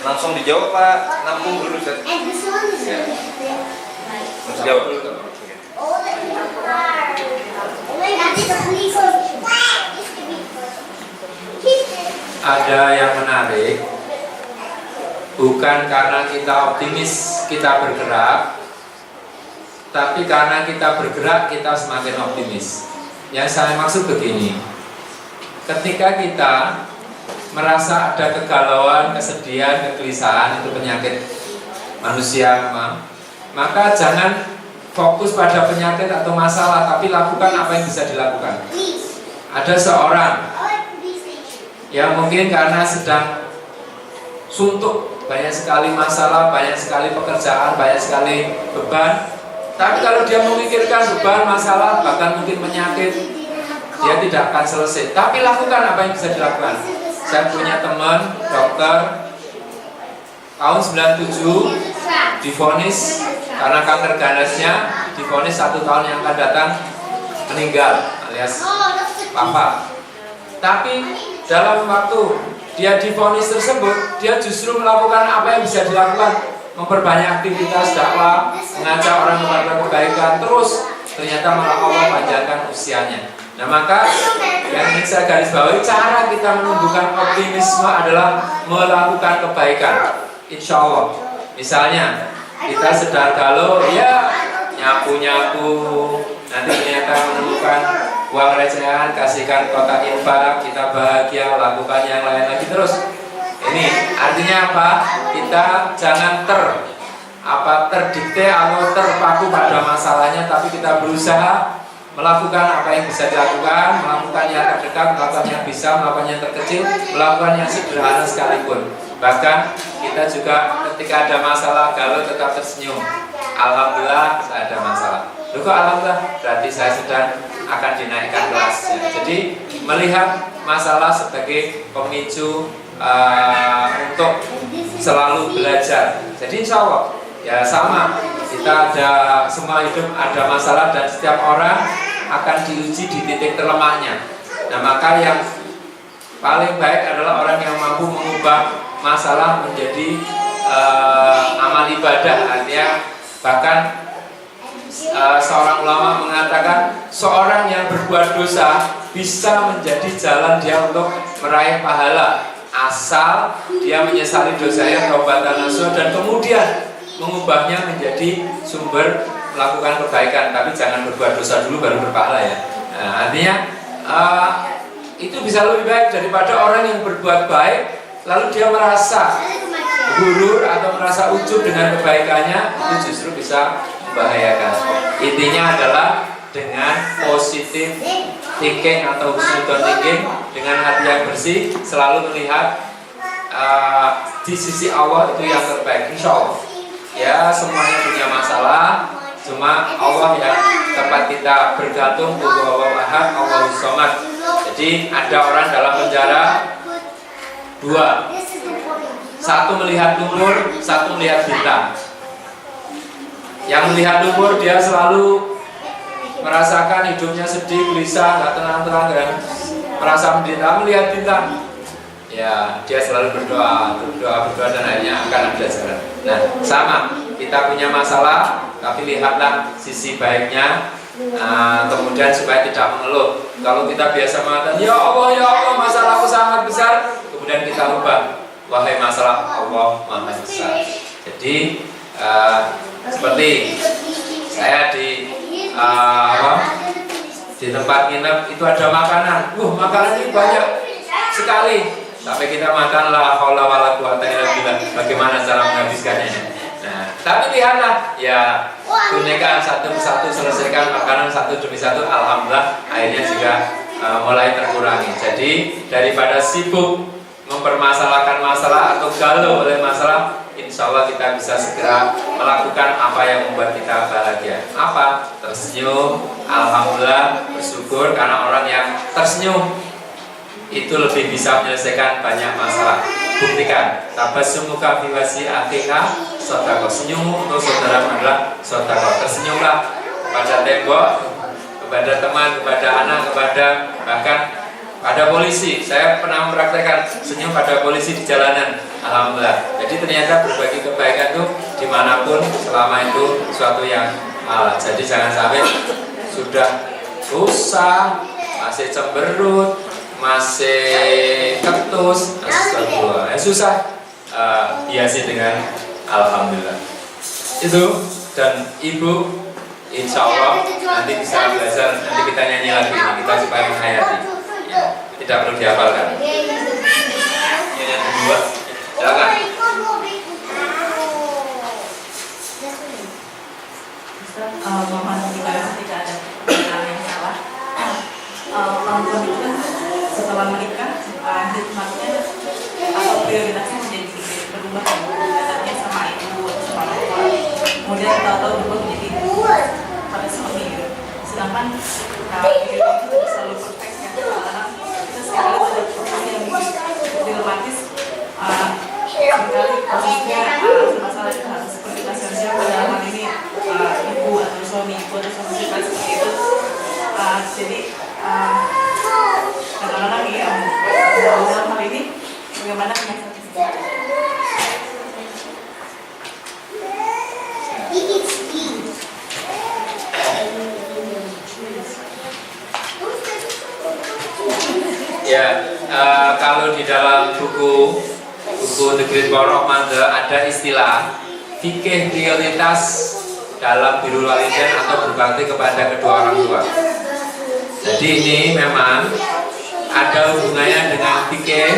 Langsung dijawab Pak, nampung dulu Ustaz. Ya. Langsung jawab dulu. Ada yang menarik, bukan karena kita optimis kita bergerak, tapi karena kita bergerak kita semakin optimis. Yang saya maksud begini, ketika kita merasa ada kegalauan, kesedihan, kegelisahan, itu penyakit manusia, maka jangan fokus pada penyakit atau masalah, tapi lakukan apa yang bisa dilakukan. Ada seorang yang mungkin karena sedang suntuk, banyak sekali masalah, banyak sekali pekerjaan, banyak sekali beban. Tapi kalau dia memikirkan beban, masalah, bahkan mungkin penyakit, dia tidak akan selesai. Tapi lakukan apa yang bisa dilakukan. Saya punya teman dokter tahun 97 divonis karena kanker ganesnya, divonis 1 tahun yang akan datang meninggal alias wafat. Tapi dalam waktu dia divonis tersebut, dia justru melakukan apa yang bisa dilakukan, memperbanyak aktivitas dakwah, mengajak orang kepada kebaikan, terus ternyata malah Allah panjangkan usianya. Nah maka yang ingin saya garis bawahi, cara kita menumbuhkan optimisme adalah melakukan kebaikan. Insya Allah. Misalnya kita sedang galau, ya nyapu-nyapu, nanti ternyata menemukan uang recehan, kasihkan kotak infak, kita bahagia, lakukan yang lain lagi terus. Ini artinya apa? Kita jangan terdikte atau terpaku pada masalahnya, tapi kita berusaha melakukan apa yang bisa dilakukan, melakukan yang terdekat, melakukan yang bisa, melakukan yang terkecil, melakukan yang sederhana sekalipun. Bahkan kita juga ketika ada masalah galau tetap tersenyum. Alhamdulillah saya ada masalah. Loh kok alhamdulillah? Berarti saya sedang akan dinaikkan kelasnya. Jadi melihat masalah sebagai pemicu untuk selalu belajar. Jadi insya Allah ya sama, kita ada semua hidup ada masalah dan setiap orang akan diuji di titik terlemahnya. Nah maka yang paling baik adalah orang yang mampu mengubah masalah menjadi amal ibadah. Artinya bahkan seorang ulama mengatakan seorang yang berbuat dosa bisa menjadi jalan dia untuk meraih pahala asal dia menyesali dosanya taubatan nasuh dan kemudian mengubahnya menjadi sumber melakukan kebaikan. Tapi jangan berbuat dosa dulu baru berpahala ya. Nah, artinya itu bisa lebih baik daripada orang yang berbuat baik lalu dia merasa gurur atau merasa ujub dengan kebaikannya, itu justru bisa membahayakan. Intinya adalah dengan positif thinking atau husnuzon thinking, dengan hati yang bersih, selalu melihat di sisi Allah itu yang terbaik. Insya Allah ya semuanya punya masalah, cuma Allah yang tempat kita bergantung. Allahu ahad, Allahus samad. Jadi ada orang dalam penjara dua, satu melihat lumur, satu melihat bintang. Yang melihat lumur dia selalu merasakan hidupnya sedih, gelisah, nggak tenang-tenang dan merasa menderita. Melihat bintang, ya dia selalu berdoa dan akhirnya akan ada jalan. Nah sama, kita punya masalah, tapi lihatlah sisi baiknya. Kemudian supaya tidak mengeluh. Kalau kita biasa mengatakan ya Allah masalahku sangat besar, kemudian kita ubah, wahai masalah Allah maha besar. Jadi seperti saya di tempat nginep itu ada makanan, makanan ini banyak sekali, sampai kita makan la haula wala quwata illa billah. Bagaimana cara menghabiskannya? Nah, tapi lihatlah ya, tunaikan satu persatu, selesaikan makanan satu demi satu, alhamdulillah akhirnya juga mulai terkurangi. Jadi daripada sibuk mempermasalahkan masalah atau galau oleh masalah, insya Allah kita bisa segera melakukan apa yang membuat kita bahagia. Apa? Tersenyum, alhamdulillah, bersyukur, karena orang yang tersenyum itu lebih bisa menyelesaikan banyak masalah. Buktikan, tabassumuka fi wajhi akhika sedekah. Senyummu untuk saudara adalah sedekah. Tersenyumlah kepada tembok, kepada teman, kepada anak, kepada bahkan pada polisi. Saya pernah mempraktekkan senyum pada polisi di jalanan. Alhamdulillah. Jadi ternyata berbagi kebaikan itu dimanapun, selama itu suatu yang halal. Jadi jangan sampai sudah susah, masih cemberut, masih ketus, astagfirullah, susah, hiasi dengan alhamdulillah. Itu, dan ibu insya Allah nanti bisa belajar, nanti kita nyanyi lagi, kita supaya menghayati ya, tidak perlu dihafalkan. Yang kedua, silakan. Mohon dibahas ketika ada pertanyaan yang salah. Perempuan itu kan setelah menikah hikmatnya atau prioritasnya menjadi berubah, biasanya sama ibu atau sama bapak, kemudian tahu-tahu berubah menjadi ibu pada suami gitu. Sedangkan itu selalu perfect ya, karena kita sekarang ada profesi yang dilematis, sekali posisinya masalah itu harus prioritas siapa dalam hal ini ibu atau suami kita seperti itu. Jadi kadang-kadang ya Ya, kalau di dalam buku The Great Power of Mother ada istilah fikih prioritas dalam birrul walidain atau berbakti kepada kedua orang tua. Jadi ini memang ada hubungannya dengan fikih,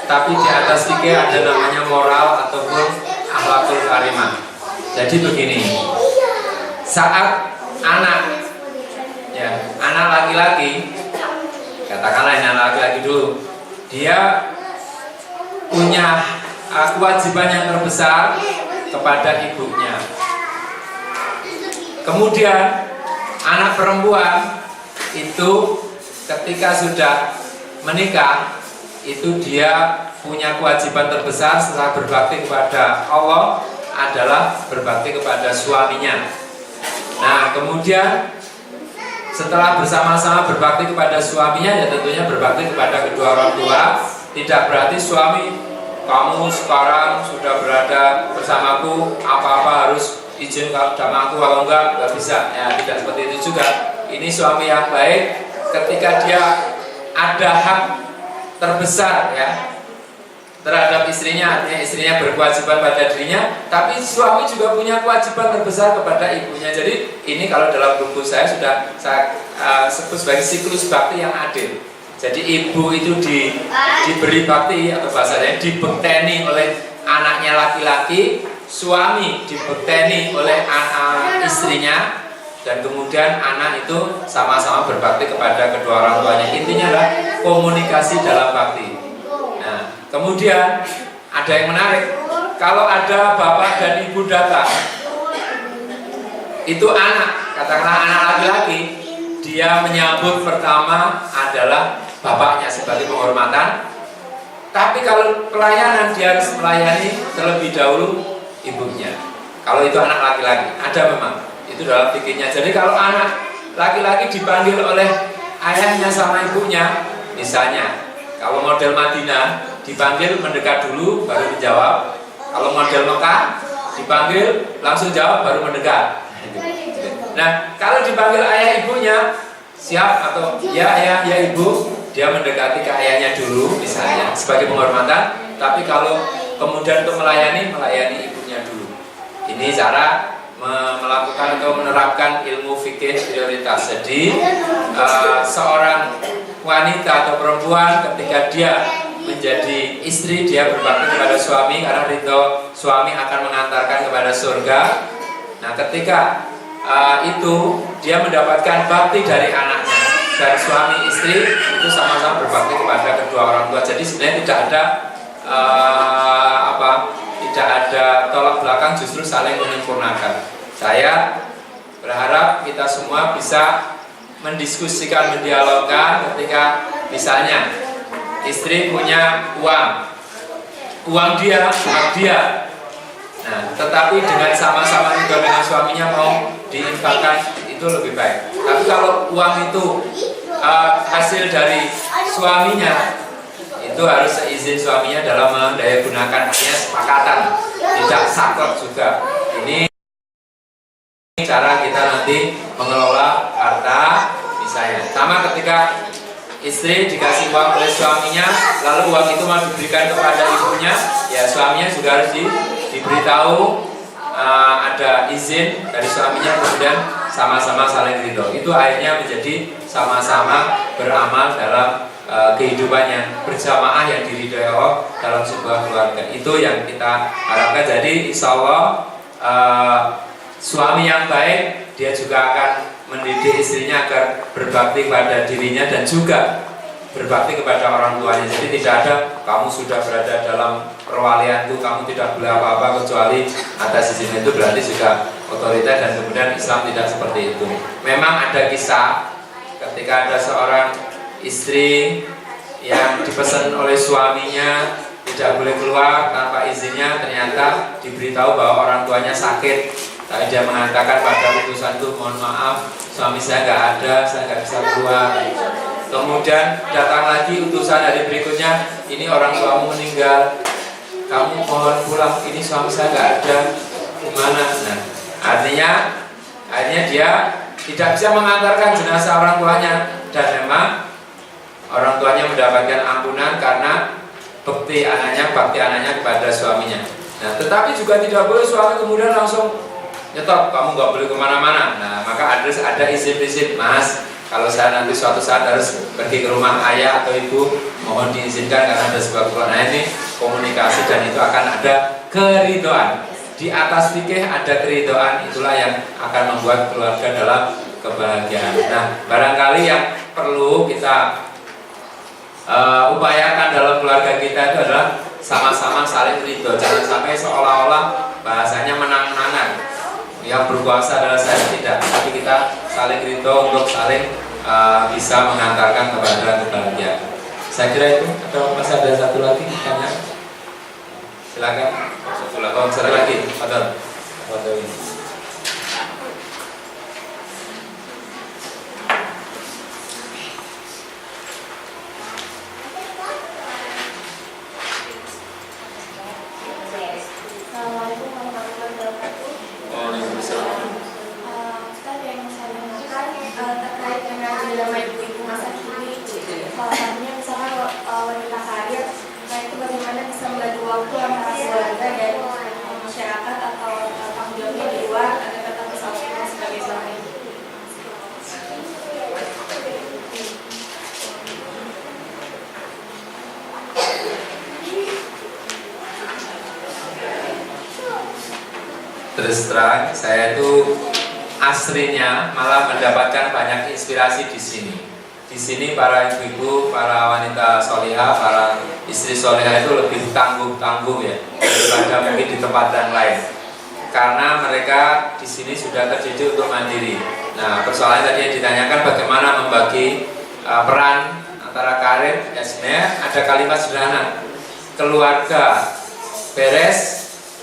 tapi di atas fikih ada namanya moral ataupun akhlakul karimah. Jadi begini, saat anak laki-laki, katakanlah anak laki-laki dulu, dia punya kewajiban yang terbesar kepada ibunya. Kemudian anak perempuan itu ketika sudah menikah, itu dia punya kewajiban terbesar setelah berbakti kepada Allah adalah berbakti kepada suaminya. Nah, kemudian setelah bersama-sama berbakti kepada suaminya, ya tentunya berbakti kepada kedua orang tua. Tidak berarti suami, kamu sekarang sudah berada bersamaku, apa-apa harus izin sama aku, kalau enggak bisa. Ya, tidak seperti itu juga. Ini suami yang baik ketika dia ada hak terbesar ya terhadap istrinya, artinya istrinya berkewajiban pada dirinya, tapi suami juga punya kewajiban terbesar kepada ibunya. Jadi ini kalau dalam buku saya sudah saya sebut sebagai siklus bakti yang adil. Jadi ibu itu diberi bakti atau bahasanya dibekteni oleh anaknya laki-laki, suami dibekteni oleh istrinya, dan kemudian anak itu sama-sama berbakti kepada kedua orang tuanya. Intinya adalah komunikasi dalam bakti. Nah, kemudian ada yang menarik, kalau ada bapak dan ibu datang, itu anak, katakanlah anak laki-laki, dia menyambut pertama adalah bapaknya sebagai penghormatan. Tapi kalau pelayanan dia harus melayani terlebih dahulu ibunya. Kalau itu anak laki-laki, ada memang itu dalam fikihnya. Jadi kalau anak laki-laki dipanggil oleh ayahnya sama ibunya, misalnya kalau model Madinah dipanggil mendekat dulu baru menjawab. Kalau model Mekah dipanggil langsung jawab baru mendekat. Nah, kalau dipanggil ayah ibunya, siap atau ya ayah ya ibu, dia mendekati ke ayahnya dulu misalnya sebagai penghormatan. Tapi kalau kemudian untuk melayani ibunya dulu. Ini cara melakukan atau menerapkan ilmu fikih prioritas. Jadi seorang wanita atau perempuan ketika dia menjadi istri, dia berbakti kepada suami karena ridho suami akan mengantarkan kepada surga. Nah, ketika itu dia mendapatkan bakti dari anaknya, dan suami istri itu sama-sama berbakti kepada kedua orang tua. Jadi sebenarnya tidak ada tolak belakang, justru saling menyempurnakan. Saya berharap kita semua bisa mendiskusikan, mendialogkan ketika misalnya istri punya uang dia, hak dia. Nah, tetapi dengan sama-sama juga dengan suaminya mau diinfakkan, itu lebih baik. Tapi kalau uang itu hasil dari suaminya, itu harus seizin suaminya dalam mendaya gunakan, artinya sepakatan, tidak saklek juga. Ini cara kita nanti mengelola harta misalnya. Sama ketika istri dikasih uang oleh suaminya, lalu uang itu mau diberikan kepada ibunya, ya suaminya juga harus diberitahu ada izin dari suaminya, kemudian sama-sama saling ridho. Itu akhirnya menjadi sama-sama beramal dalam kehidupannya berjamaah yang diridhoi Allah dalam sebuah keluarga. Itu yang kita harapkan. Jadi insya Allah suami yang baik, dia juga akan mendidik istrinya agar berbakti pada dirinya dan juga berbakti kepada orang tuanya. Jadi tidak ada kamu sudah berada dalam perwalian itu kamu tidak boleh apa-apa kecuali atas izin, itu berarti juga otoriter, dan kemudian Islam tidak seperti itu. Memang ada kisah ketika ada seorang istri yang dipesan oleh suaminya tidak boleh keluar tanpa izinnya, ternyata diberitahu bahwa orang tuanya sakit. Tapi dia mengatakan pada utusan itu, mohon maaf suami saya nggak ada, saya nggak bisa keluar. Kemudian datang lagi utusan hari berikutnya, ini orang tuamu meninggal, kamu mohon pulang, ini suami saya nggak ada, gimana? Nah, artinya dia tidak bisa mengantarkan jenazah orang tuanya, dan memang orang tuanya mendapatkan ampunan karena bakti anaknya kepada suaminya. Nah, tetapi juga tidak boleh suami kemudian langsung nyetop, kamu nggak boleh kemana-mana. Nah, maka ada izin-izin, Mas, kalau saya nanti suatu saat harus pergi ke rumah ayah atau ibu, mohon diizinkan karena ada sebuah keperluan. Nah, ini komunikasi dan itu akan ada keridhaan. Di atas fikih ada keridhaan, itulah yang akan membuat keluarga dalam kebahagiaan. Nah, barangkali yang perlu kita upayakan dalam keluarga kita itu adalah sama-sama saling ridho. Jangan sampai seolah-olah bahasanya menang-menangan. Yang berkuasa adalah saya, tidak, tapi kita saling ridho untuk saling bisa mengantarkan kepada kebahagiaan. Saya kira itu. Atau masih ada satu lagi tanya? Silakan. Satu lagi. Padahal. Assalamualaikum warahmatullahi wabarakatuh. Ustaz, yang saya tanyakan terkait dengan dilema ibu-ibu masa kini, salah satunya misalnya wanita karir, nah itu bagaimana bisa membagi waktu antara keluarga dan masyarakat atau tanggung jawabnya di luar agar tetap bisa optimal sebagai seorang ibu. Terus terang, saya itu aslinya malah mendapatkan banyak inspirasi di sini. Di sini para ibu-ibu, para wanita solihah, para istri solihah itu lebih tangguh ya daripada mungkin di tempat yang lain. Karena mereka di sini sudah terdidik untuk mandiri. Nah, persoalan tadi yang ditanyakan bagaimana membagi peran antara karir, ya sebenarnya ada kalimat sederhana, keluarga beres,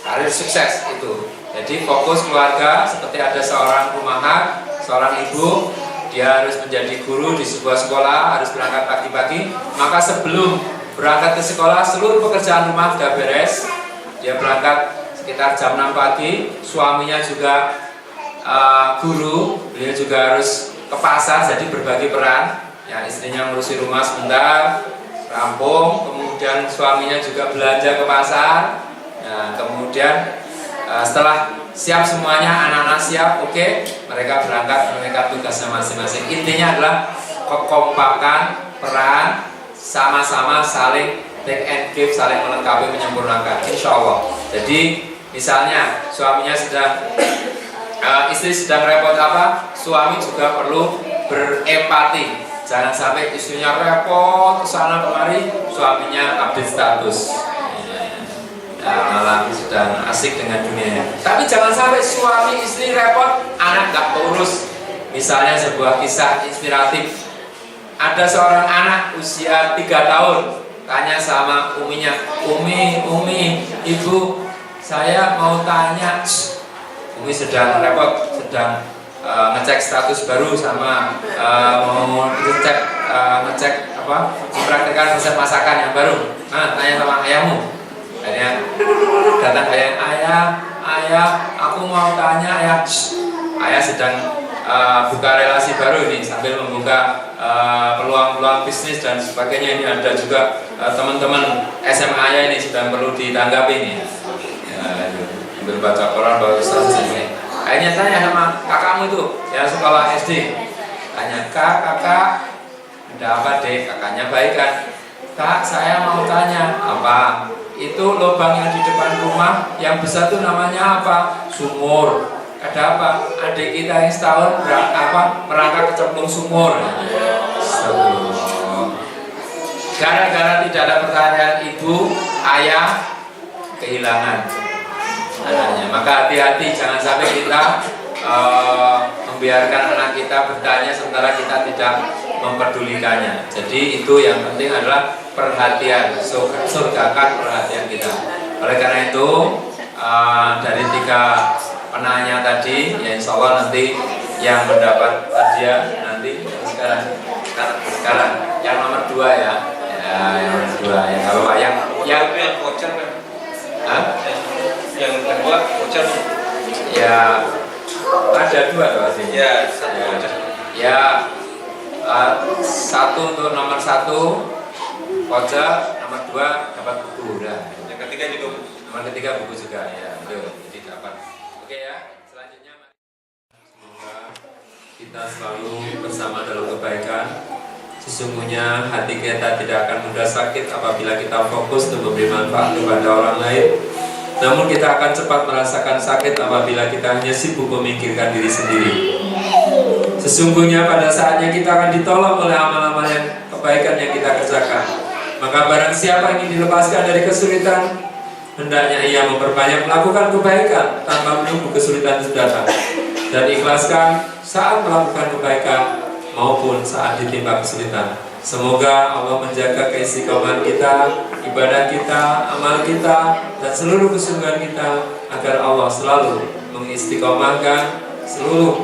karir sukses itu. Jadi fokus keluarga, seperti ada seorang rumahan, seorang ibu, dia harus menjadi guru di sebuah sekolah, harus berangkat pagi-pagi. Maka sebelum berangkat ke sekolah, seluruh pekerjaan rumah sudah beres. Dia berangkat sekitar jam 6 pagi, suaminya juga guru, beliau juga harus ke pasar, jadi berbagi peran. Ya, istrinya ngurusi rumah sebentar, rampung, kemudian suaminya juga belanja ke pasar. Nah, kemudian setelah siap semuanya, anak-anak siap, oke, mereka berangkat menunaikan tugasnya masing-masing. Intinya adalah kekompakan peran, sama-sama saling take and give, saling melengkapi, menyempurnakan, insya Allah. Jadi misalnya suaminya sedang istri sedang repot apa, suami juga perlu berempati. Jangan sampai istrinya repot kesana kemari, suaminya update status. Malah sedang asik dengan dunia. Tapi jangan sampai suami istri repot, anak gak urus. Misalnya sebuah kisah inspiratif. Ada seorang anak usia 3 tahun tanya sama uminya, Umi, ibu, saya mau tanya. Umi sedang repot, sedang ngecek status baru sama mau ngecek mempraktikkan resep masakan yang baru. Nah, tanya sama ayahmu. Akhirnya datang ayah, aku mau tanya ayah. Ayah sedang buka relasi baru ini sambil membuka peluang-peluang bisnis dan sebagainya. Ini ada juga teman-teman SMA ayah ini sedang perlu ditanggapi ini. Ambil baca koran baru selesai. Akhirnya tanya sama kakakmu itu yang sekolah SD. Tanya, kakak, ada apa dek? Kakaknya baik kan? Kak, saya mau tanya apa? Itu lubang yang di depan rumah yang besar itu namanya apa? Sumur. Ada apa? Adik kita yang setahun merangkak kecemplung sumur. Gara-gara tidak ada pertanyaan ibu, ayah kehilangan anaknya. Maka hati-hati, jangan sampai kita membiarkan anak kita bertanya sementara kita tidak memperdulikannya. Jadi itu yang penting adalah perhatian, surgakan perhatian kita. Oleh karena itu dari 3 penanya tadi, ya insya Allah nanti yang mendapat hadiah nanti sekarang yang nomor 2 ya, yang nomor 2 ya kalau yang voucher kan? Yang kedua voucher ya ada 2 tuh artinya. Ya, 1 voucher. Ya 1 untuk nomor 1 voucher, nomor 2 dapat buku. Nah, Yang ketiga juga nomor 3 buku juga ya. Betul, jadi dapat. Oke ya, selanjutnya mari. Semoga kita selalu bersama dalam kebaikan. Sesungguhnya hati kita tidak akan mudah sakit apabila kita fokus untuk memberi manfaat kepada orang lain. Namun kita akan cepat merasakan sakit apabila kita hanya sibuk memikirkan diri sendiri. Sesungguhnya pada saatnya kita akan ditolong oleh amal-amal yang kebaikan yang kita kerjakan. Maka barang siapa ingin dilepaskan dari kesulitan, hendaknya ia memperbanyak melakukan kebaikan tanpa menunggu kesulitan itu datang, dan ikhlaskan saat melakukan kebaikan maupun saat ditimpa kesulitan. Semoga Allah menjaga keistiqomahan kita, ibadah kita, amal kita, dan seluruh kesungguhan kita agar Allah selalu mengistiqomahkan seluruh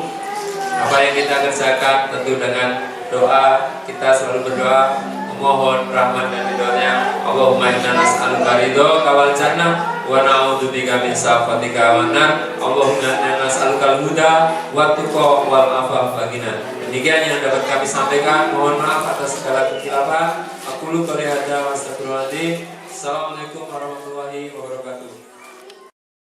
apa yang kita kerjakan. Tentu dengan doa, kita selalu berdoa memohon rahmat dan ridhonya. Allahumma inna nas'aluka ridhoka wal jannah wa na'udzubika min sakhatika wan nar. Allahumma inna nas'aluka al-huda wat tuqa wal afaf ghina. Demikian yang dapat kami sampaikan. Mohon maaf atas segala kekhilafan. Aku lu qouli hadza wa astaghfirullahaladzim. Assalamualaikum warahmatullahi wabarakatuh.